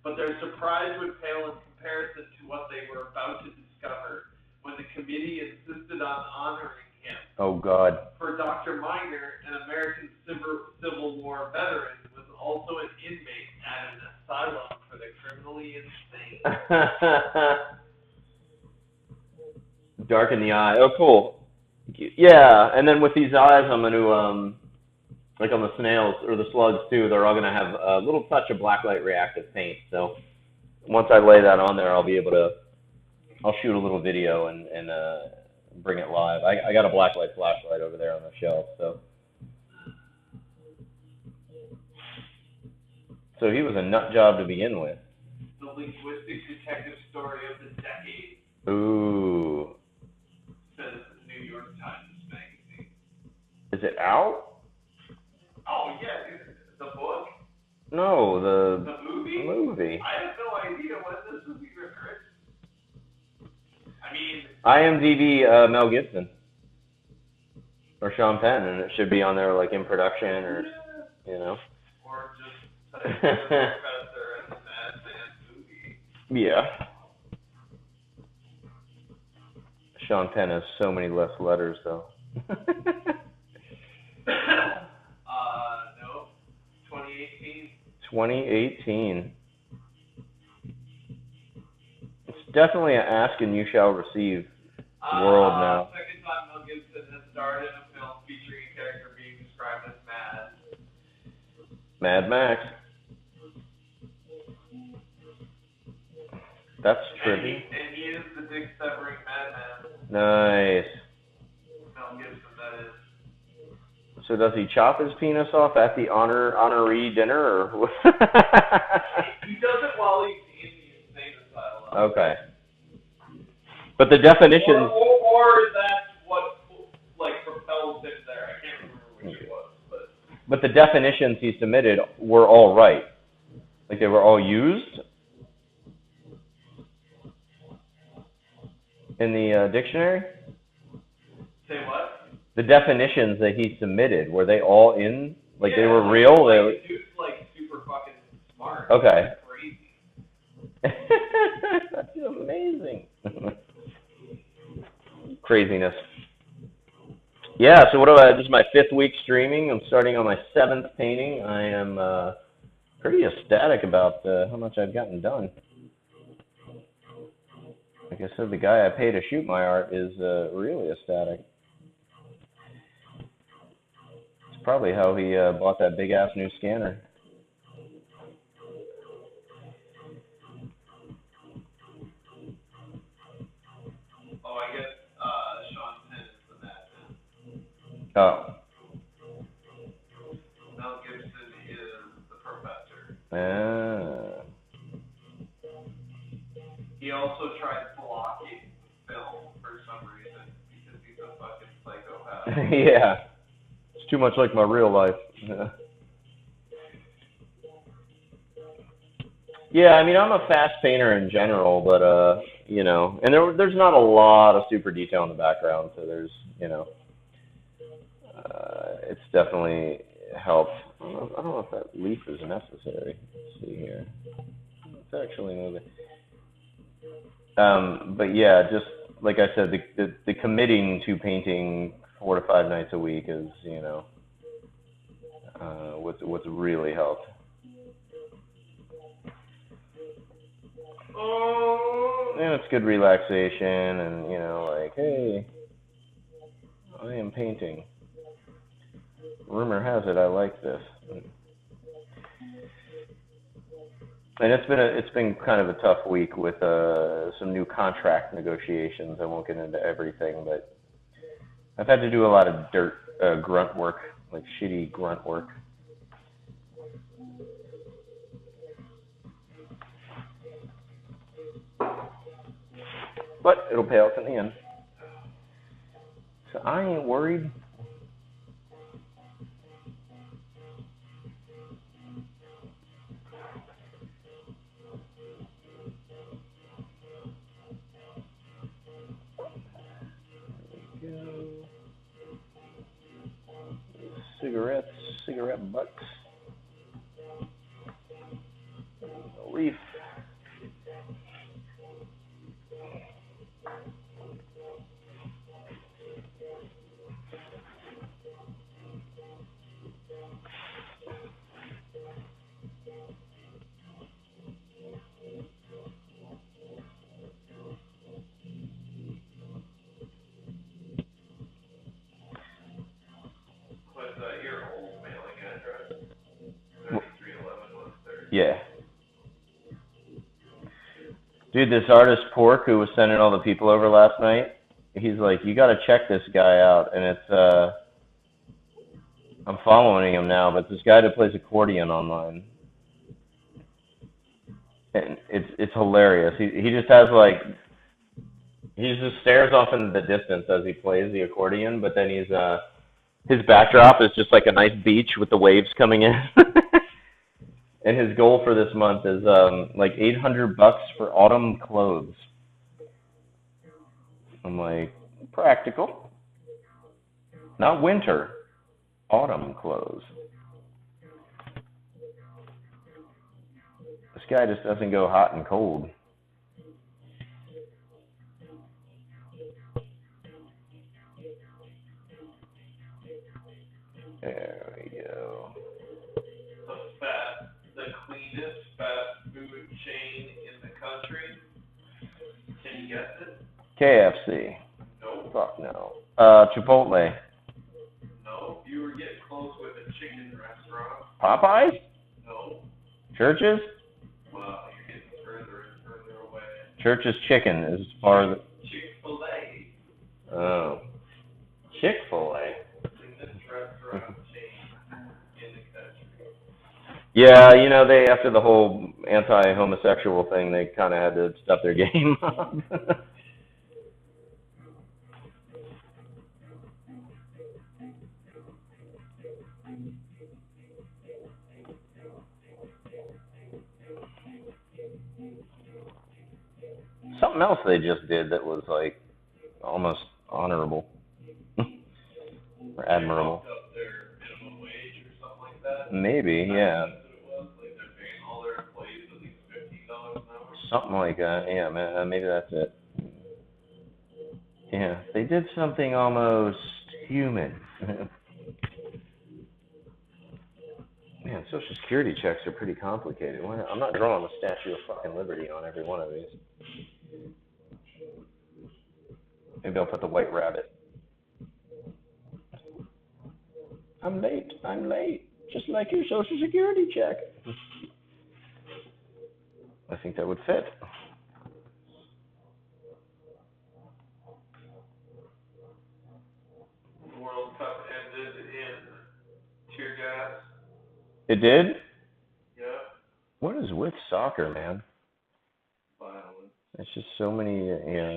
But their surprise would pale in comparison to what they were about to discover when the committee insisted on honoring him. Oh, God. For Dr. Minor, an American Civil War veteran, was also an inmate at an asylum for the criminally insane. Dark in the eye. Oh, cool. Yeah, and then with these eyes, I'm going to, like on the snails or the slugs too, they're all going to have a little touch of blacklight reactive paint. So once I lay that on there, I'll be able to, I'll shoot a little video and bring it live. I got a blacklight flashlight over there on the shelf. So he was a nut job to begin with. The linguistic detective story of the decade. Ooh. Says the New York Times magazine. Is it out? Oh yeah, dude. The book? No, the movie? Movie. I have no idea when this was even written. I mean, IMDb Mel Gibson or Sean Penn, and it should be on there like in production or or just Professor and the Madman movie. Yeah. Sean Penn has so many less letters though. No. 2018. 2018. It's definitely an ask and you shall receive world now. Second time Mel Gibson has starred in a film featuring a character being described as mad. Mad Max. That's trippy. And he is the dick severing madman. Nice. Mel Gibson, that is. So does he chop his penis off at the honoree dinner, or? He does it while he's in the insane asylum. Okay. But the definitions. Or that's what propels him there. I can't remember which it was, But the definitions he submitted were all right. Like they were all used in the dictionary. Say what? The definitions that he submitted, were they all in? Like they were real? The dude's super fucking smart. Okay. That's crazy. That's amazing. Craziness. Yeah, so this is my 5th week streaming. I'm starting on my 7th painting. I am pretty ecstatic about how much I've gotten done. Like I said, the guy I pay to shoot my art is really ecstatic. It's probably how he bought that big-ass new scanner. Oh, I guess Sean Penn is the madman. Oh. Mel Gibson is the professor. Ah. He also tried blocking film for some reason because he's a fucking psychopath. Yeah. It's too much like my real life. Yeah. Yeah, I mean, I'm a fast painter in general, but and there's not a lot of super detail in the background, so there's, it's definitely helped. I don't know if that leaf is necessary. Let's see here. It's actually moving. But yeah, just like I said, the committing to painting 4 to 5 nights a week is, what's really helped. And it's good relaxation, and like, hey, I am painting. Rumor has it I like this. And it's been kind of a tough week with some new contract negotiations. I won't get into everything, but I've had to do a lot of dirt grunt work, like shitty grunt work. But it'll pay off in the end. So I ain't worried. There we go. Cigarettes, cigarette butts. A leaf. Was your old mailing address? 3311 was there. Yeah. Dude, this artist Pork who was sending all the people over last night, he's like, you got to check this guy out, and it's I'm following him now, but this guy that plays accordion online, and it's hilarious. He just has like he just stares off into the distance as he plays the accordion, but then his backdrop is just like a nice beach with the waves coming in. And his goal for this month is like $800 for autumn clothes. I'm like, practical, not winter, autumn clothes. This guy just doesn't go hot and cold. There we go. The cleanest fast food chain in the country. Can you guess it? KFC. No. Fuck no. Chipotle. No. You were getting close with a chicken restaurant. Popeyes? No. Church's? Well, you're getting further and further away. Church's Chicken is as far as... Chick-fil-A. Oh. Chick-fil-A? Cleanest restaurant chain in the country. Yeah, they after the whole anti-homosexual thing, they kind of had to step their game up. Something else they just did that was like almost honorable or admirable. They up their minimum wage or something like that. Maybe, yeah. That's what it was. Like they're paying all their employees at least $15 an hour. Something like that. Yeah, maybe that's it. Yeah, they did something almost human. Man, Social Security checks are pretty complicated. I'm not drawing the Statue of fucking Liberty on every one of these. Maybe I'll put the white rabbit. I'm late. Just like your Social Security check. I think that would fit. The World Cup ended in tear gas. It did? Yeah. What is with soccer, man? Violence. It's just so many.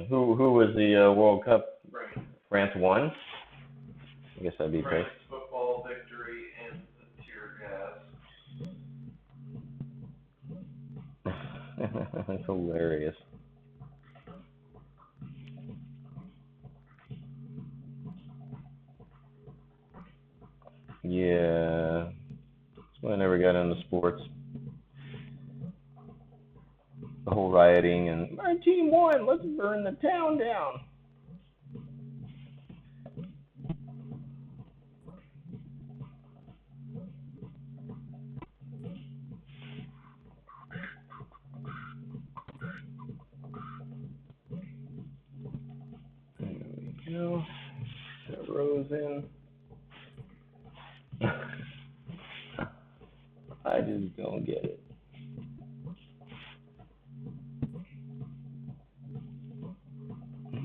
Who was the World Cup? France. France won. I guess that'd be great. France football victory and the tear gas. That's hilarious. Yeah. That's why I never got into sports. The whole rioting and my team won. Let's burn the town down. There we go. That rose in. I just don't get it.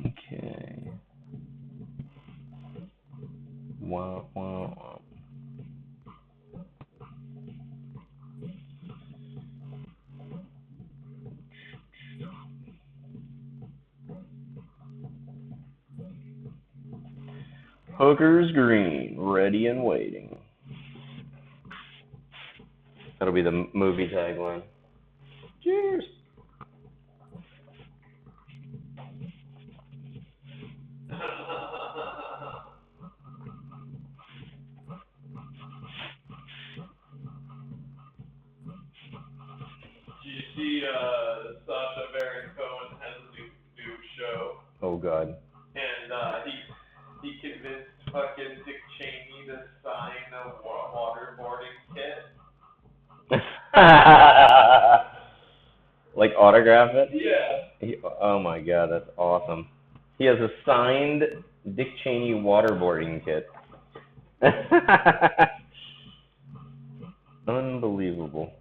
Okay. Wow, wow, wow. Hooker's Green, ready and waiting. That'll be the movie tagline. Cheers. Do you see Sacha Baron Cohen has a new show, Oh God. and he convinced fucking Dick Cheney to sign a waterboarding kit. Like autograph it? Yeah. Oh my God, that's awesome. He has a signed Dick Cheney waterboarding kit. Unbelievable.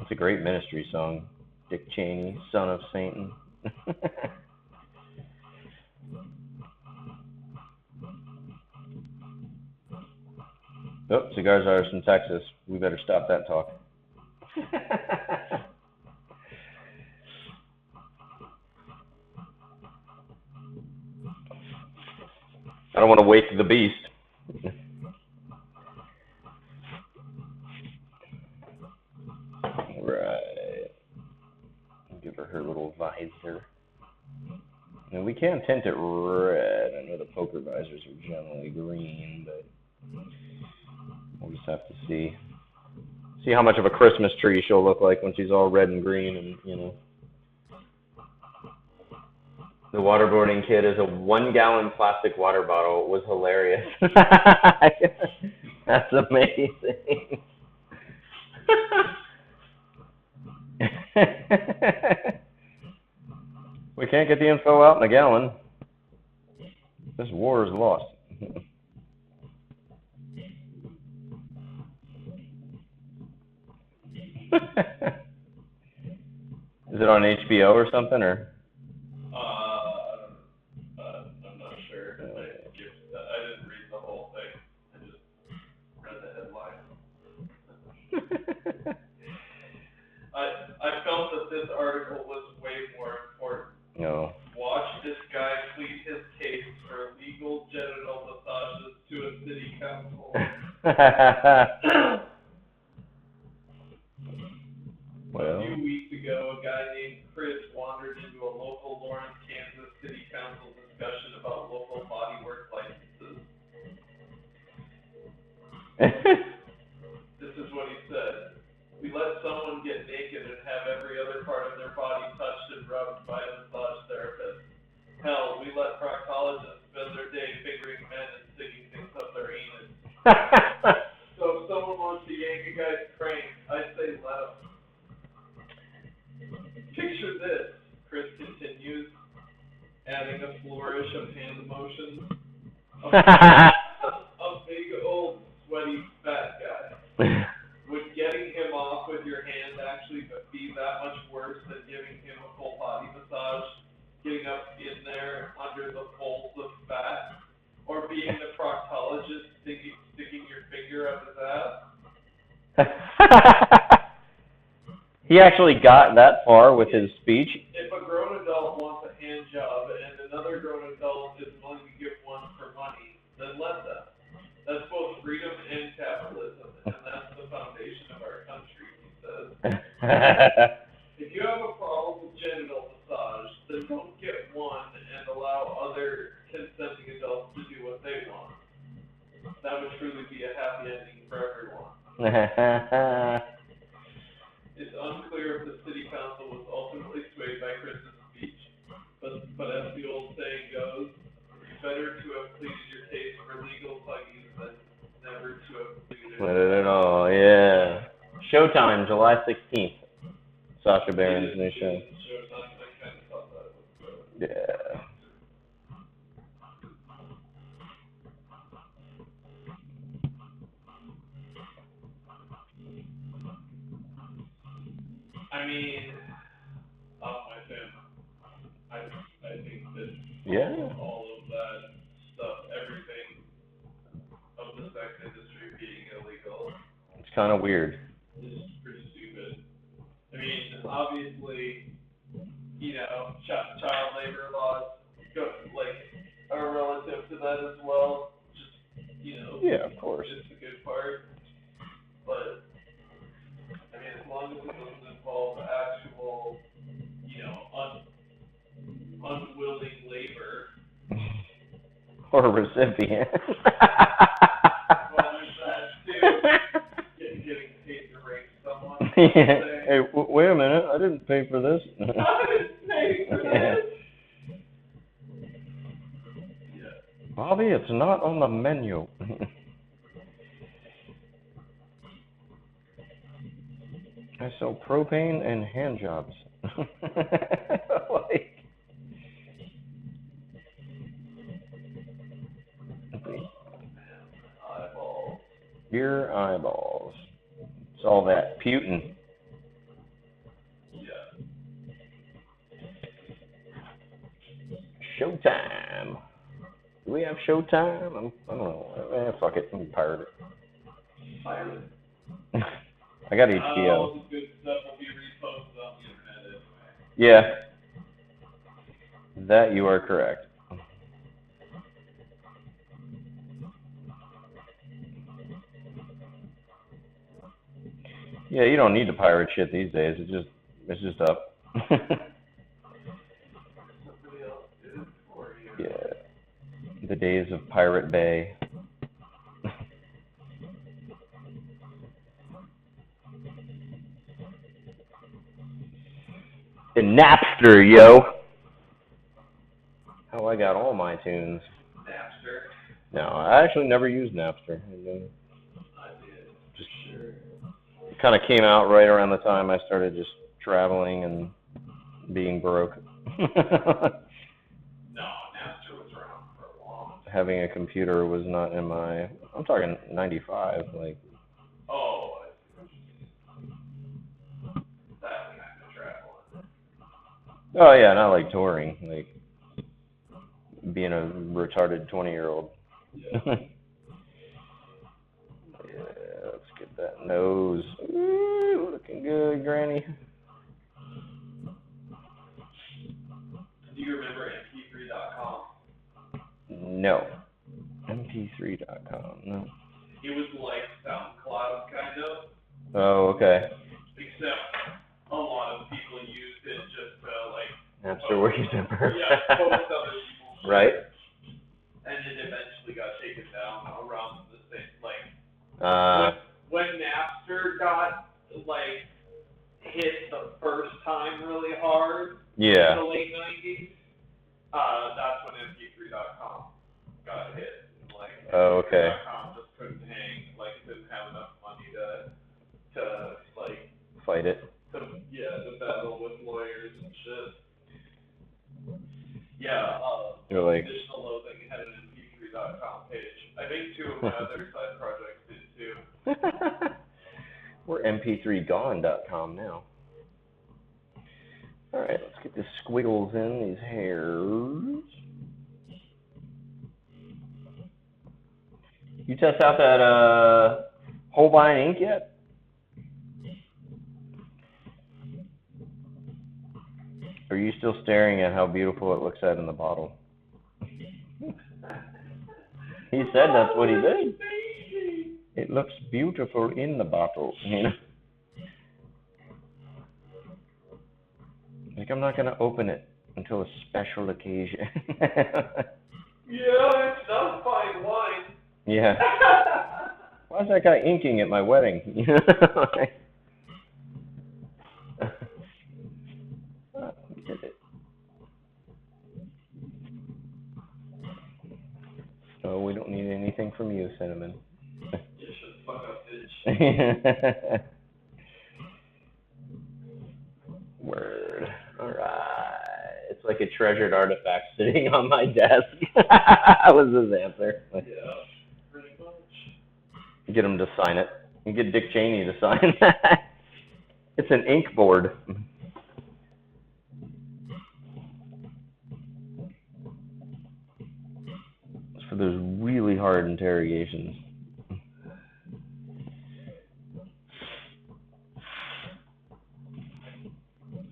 It's a great ministry song. Dick Cheney, son of Satan. Oh, cigars are from Texas. We better stop that talk. I don't want to wake the beast. Right. Give her little visor. And we can tint it red. I know the poker visors are generally green, but we'll just have to see how much of a Christmas tree she'll look like when she's all red and green, and The waterboarding kit is a 1-gallon plastic water bottle. It was hilarious. That's amazing. We can't get the info out in a gallon. This war is lost. Is it on HBO or something, or? I'm not sure. I didn't read the whole thing. I just read the headline. I felt that this article was way more important. No. Watch this guy plead his case for legal genital massages to a city council. Well. A few weeks ago, a guy named Chris wandered into a local Lawrence, Kansas city council discussion about local bodywork licenses. This is what he said. We let someone get naked and have every other part of their body touched and rubbed by a massage therapist. Hell, we let proctologists spend their day fingering men and sticking things up their anus. So if someone wants to yank a guy's crank, I'd say let him. Picture this, Chris continues, adding a flourish of hand motions. A big old sweaty fat guy. Would getting him off with your hand actually be that much worse than giving him a full body massage, getting up in there under the folds of fat, or being the proctologist sticking your finger up his ass? He actually got that far with his speech. If a grown adult wants a hand job and another grown adult is willing to give one for money, then let them. That's both freedom and capitalism, and If you have a problem with genital massage, then don't get one and allow other consenting adults to do what they want. That would truly be a happy ending for everyone. It's unclear if the city council was ultimately swayed by Chris's speech, but as the old saying goes, it's better to have pleaded your case for legal pluggies than never to have pleaded Let it all, yeah. Showtime, July 16th. Sasha Baron's new show. Showtime, I kind of thought that was good. Yeah. I mean, my fan. I think that all of that stuff, everything of the sex industry being illegal, It's kind of weird. is pretty stupid. I mean, obviously, child labor laws are relative to that as well. Just, Yeah, of course. it's the good part. But I mean, as long as it doesn't involve actual, unwilling labor. Or a recipient. Well, there's that too. Getting paid to rape someone. Yeah. Hey, wait a minute. I didn't pay for this. I didn't pay for this. Yeah. Bobby, it's not on the menu. I sell propane and hand jobs. Like, Eyeballs. your eyeballs. It's all that Putin. Yeah. Showtime. Do we have Showtime? I don't know. Fuck it. I'm gonna pirate it. Pirate. I got All HBO. the good stuff will be reposted on the internet anyway. Yeah. That you are correct. Yeah, you don't need to pirate shit these days. It's just up. Somebody else did it for you. Yeah. The days of Pirate Bay. And Napster, yo. How I got all my tunes. Napster. No, I actually never used Napster. I did. Just Sure. it kind of came out right around the time I started just traveling and being broke. No, Napster was around for a long time. Having a computer was not in my. I'm talking 95, like. Oh, I see. That kind of traveling. Oh yeah, not like touring, like being a retarded 20-year-old. Yeah. Yeah, let's get that nose. Ooh, looking good, Granny. Do you remember mp3.com? No. mp3.com, no. It was like SoundCloud, kind of. Oh, okay. Except a lot of people used it just to, Napster Wiki Zipper. Yeah, post other people's shit. Right. And it eventually got taken down around the same, when Napster got, hit the first time really hard Yeah. in the late 90s, that's when mp3.com got hit. Oh, okay. mp3.com just couldn't hang, didn't have enough money to Fight it. to battle with lawyers and shit. Yeah, You're like, Additional Loathing had an mp3.com page. I think two of my other side projects did too. we're mp3gone.com now. Alright, let's get the squiggles in, these hairs. You test out that Holbein ink yet? Or are you still staring at how beautiful it looks at in the bottle? He said that's what he did. It looks beautiful in the bottle, you know. Like, I'm not gonna open it until a special occasion. Yeah, it's not fine wine. Yeah. Why is that guy inking at my wedding? We did it. Oh, we don't need anything from you, Cinnamon. You should fuck up, bitch. Word. Alright. It's like a treasured artifact sitting on my desk. That was his answer. Yeah, pretty much. Get him to sign it. You get Dick Cheney to sign that. It's an ink board. It's for those really hard interrogations.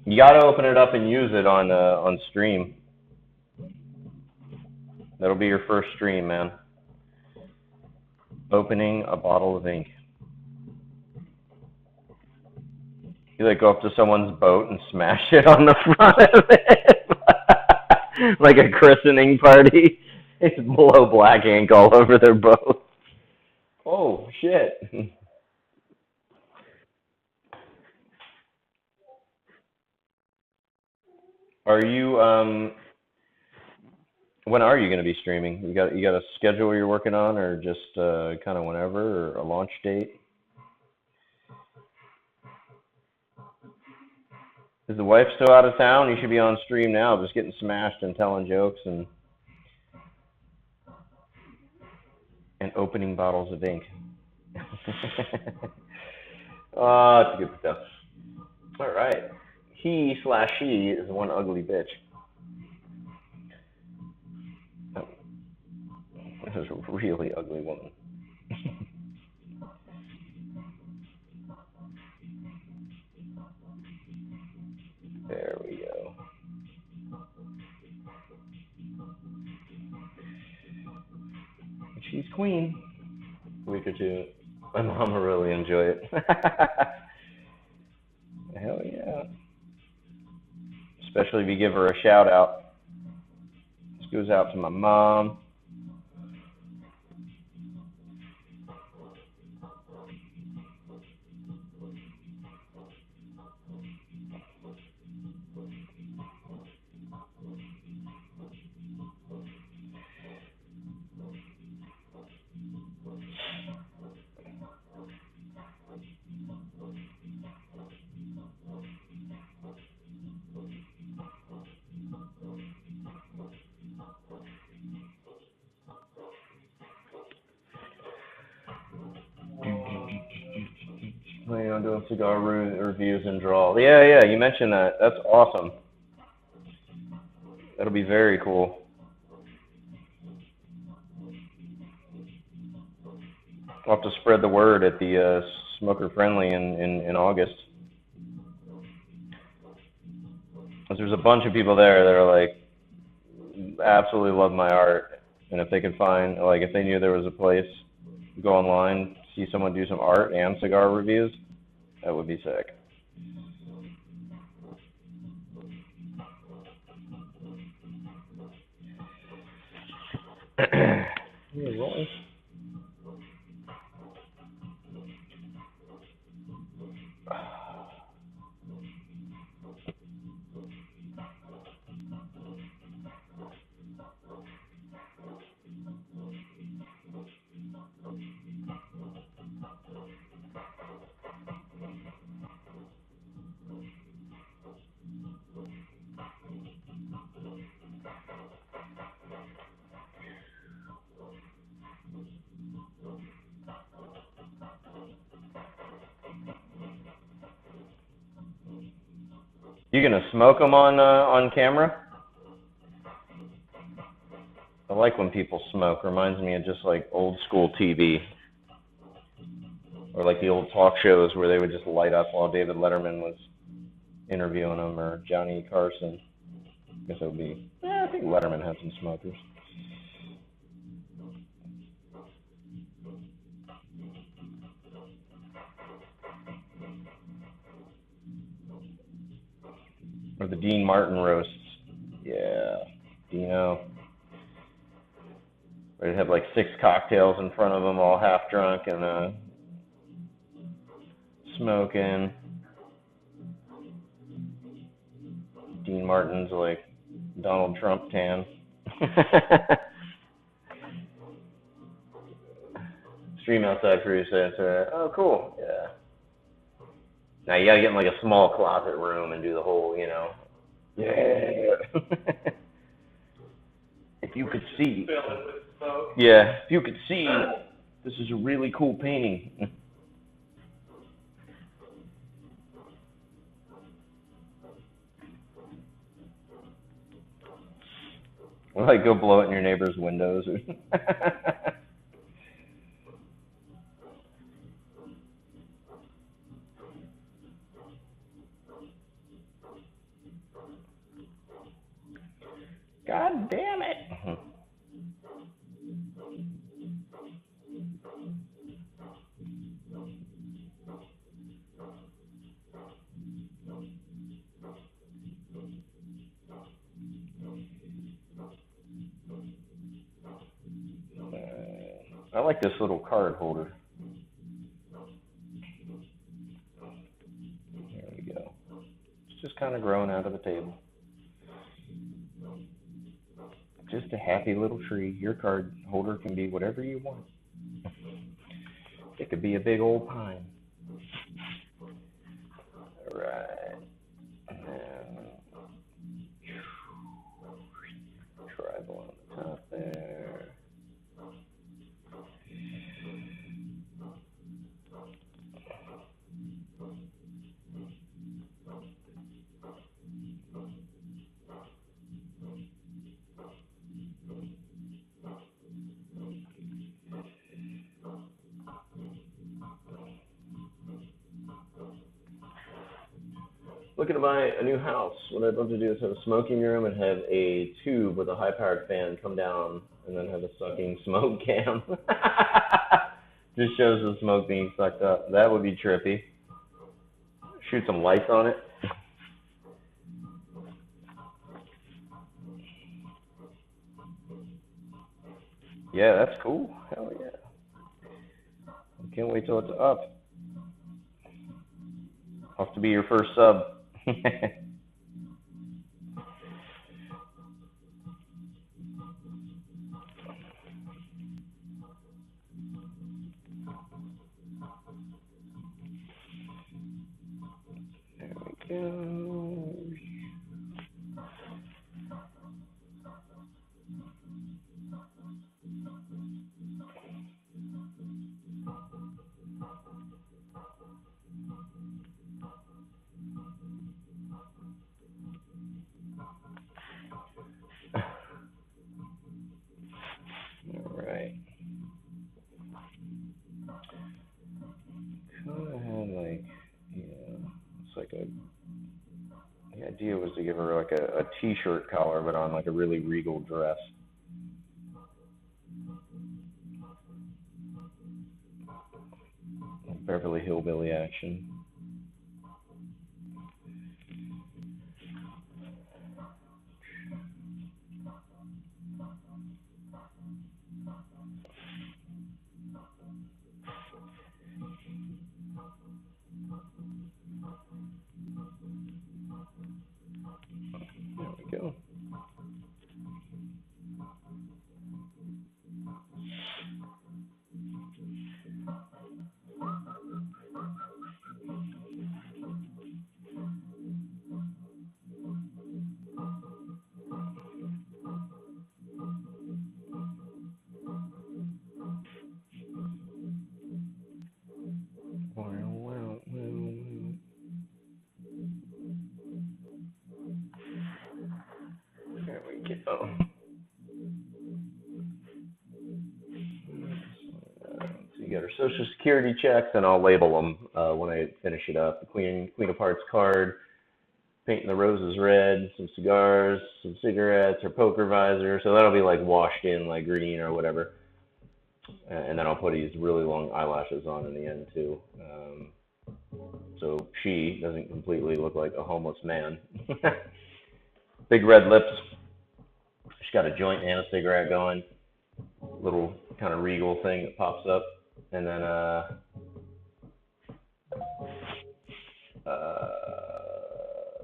You gotta open it up and use it on stream. That'll be your first stream, man. Opening a bottle of ink. You like go up to someone's boat and smash it on the front of it, like a christening party. Just blow black ink all over their boat. Oh shit! Are you When are you going to be streaming? You got a schedule you're working on, or just kind of whenever, or a launch date? Is the wife still out of town? You should be on stream now, just getting smashed and telling jokes and opening bottles of ink. Oh, it's good stuff. All right. He/she is one ugly bitch. Oh, this is a really ugly woman. There we go. She's queen. A week or two. My mom will really enjoy it. Hell yeah. Especially if you give her a shout out. This goes out to my mom. Planning on doing cigar reviews and draw. Yeah, you mentioned that. That's awesome. That'll be very cool. I'll have to spread the word at the Smoker Friendly in August. There's a bunch of people there that are like, absolutely love my art. And if they could find, like, if they knew there was a place, go online, see someone do some art and cigar reviews, that would be sick. Yeah, rolling. You gonna smoke them on camera? I like when people smoke. Reminds me of just like old school TV, or like the old talk shows where they would just light up while David Letterman was interviewing them, or Johnny Carson. I guess it would be. I think Letterman had some smokers. Or the Dean Martin roasts. Yeah, Dino. They'd have like 6 cocktails in front of them, all half drunk and smoking. Dean Martin's like Donald Trump tan. Stream outside for you, so oh, cool. Yeah. Now you gotta get in like a small closet room and do the whole, Yeah. If you could see. Fill it with smoke. Yeah, if you could see, this is a really cool painting. Or like go blow it in your neighbor's windows. God damn it. I like this little card holder. There we go. It's just kind of growing out of the table. Just a happy little tree. Your card holder can be whatever you want. It could be a big old pine. All right. And then tribal on the top there. Looking to buy a new house. What I'd love to do is have a smoking room and have a tube with a high-powered fan come down and then have a sucking smoke cam. Just shows the smoke being sucked up. That would be trippy. Shoot some lights on it. Yeah, that's cool. Hell yeah. I can't wait till it's up. I'll have to be your first sub. There we go. All right. Kind of had like, it's like the idea was to give her like a t-shirt collar, but on like a really regal dress. Beverly Hillbilly action. There we go. There we go. So you got her social security checks, and I'll label them when I finish it up. The Queen of Hearts card, painting the roses red, some cigars, some cigarettes, her poker visor. So that'll be like washed in like green or whatever. And then I'll put these really long eyelashes on in the end too. so she doesn't completely look like a homeless man. Big red lips. She's got a joint and a cigarette going. Little kind of regal thing that pops up, and then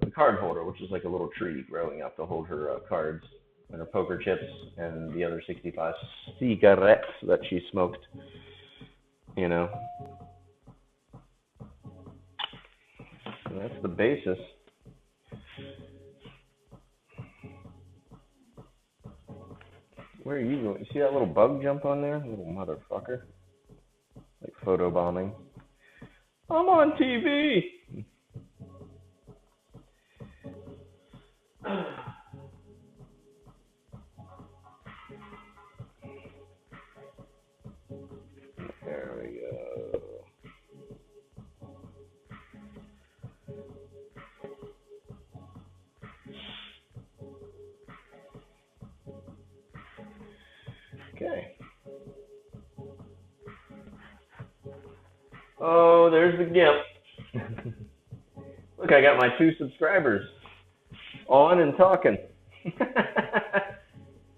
the card holder, which is like a little tree growing up to hold her cards and her poker chips and the other 65 cigarettes that she smoked. You know, and that's the basis. Where are you going? You see that little bug jump on there? Little motherfucker. Like photo bombing. I'm on TV. There we go. Okay. Oh, there's the GIMP. Look, I got my 2 subscribers on and talking.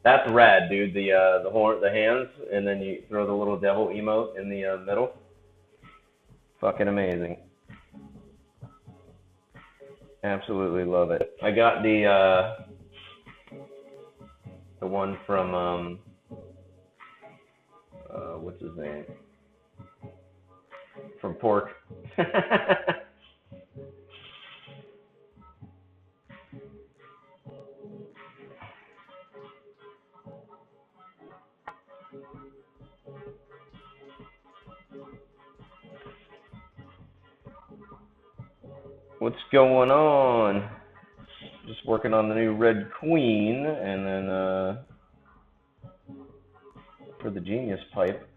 That's rad, dude. The horn, the hands, and then you throw the little devil emote in the middle. Fucking amazing. Absolutely love it. I got the one from what's his name? From Pork. What's going on? Just working on the new Red Queen, and then for the Genius pipe.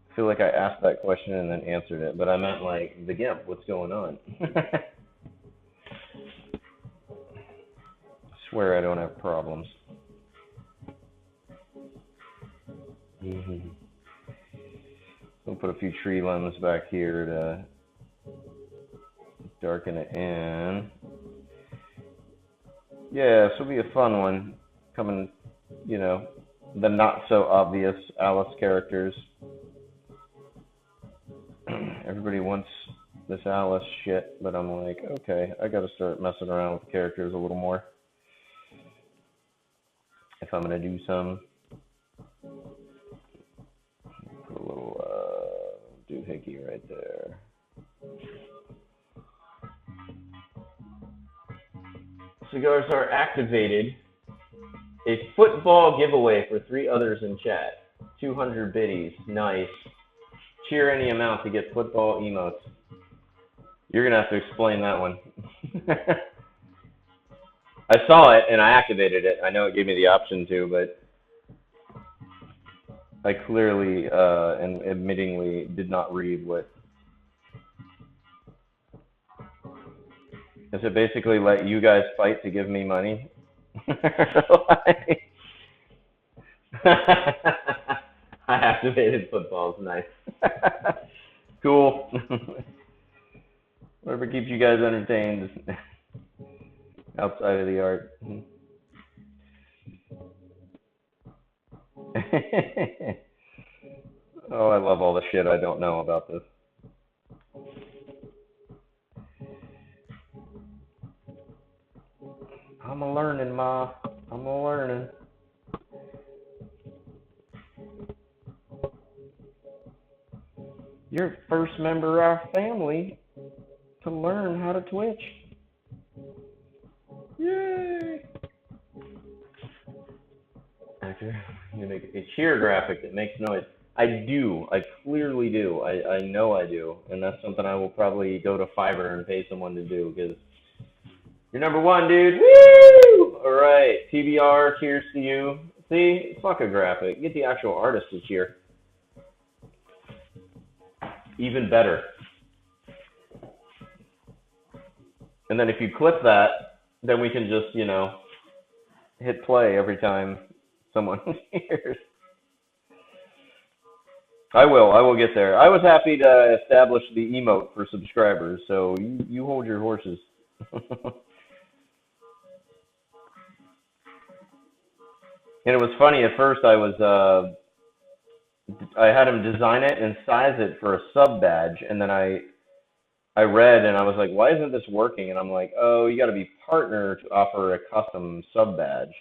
I feel like I asked that question and then answered it, but I meant like the GIMP. What's going on? I swear I don't have problems. I'll put a few tree limbs back here to darken it in. Yeah, this will be a fun one. Coming, you know, the not so obvious Alice characters. Everybody wants this Alice shit, but I'm like, okay, I gotta start messing around with the characters a little more. If I'm gonna do some. Put a little doohickey right there. Cigars are activated. A football giveaway for 3 others in chat. 200 biddies. Nice. Cheer any amount to get football emotes. You're going to have to explain that one. I saw it and I activated it. I know it gave me the option to, but I clearly and admittingly did not read what. Does it basically let you guys fight to give me money? I activated footballs. Nice. Cool. Whatever keeps you guys entertained outside of the art. Oh, I love all the shit I don't know about this. I'm a learning, Ma. I'm a learning. You're first member of our family to learn how to Twitch. Yay! Actor, you make a cheer graphic that makes noise. I do. I clearly do. I know I do. And that's something I will probably go to Fiverr and pay someone to do, because you're number 1, dude. Woo! All right. TBR, cheers to you. See? Fuck a graphic. Get the actual artist to cheer. Even better. And then if you clip that, then we can just, you know, hit play every time someone cheers. I will. I will get there. I was happy to establish the emote for subscribers, so you hold your horses. And it was funny at first. I had him design it and size it for a sub badge, and then I read and I was like, why isn't this working? And I'm like, oh, you got to be partner to offer a custom sub badge.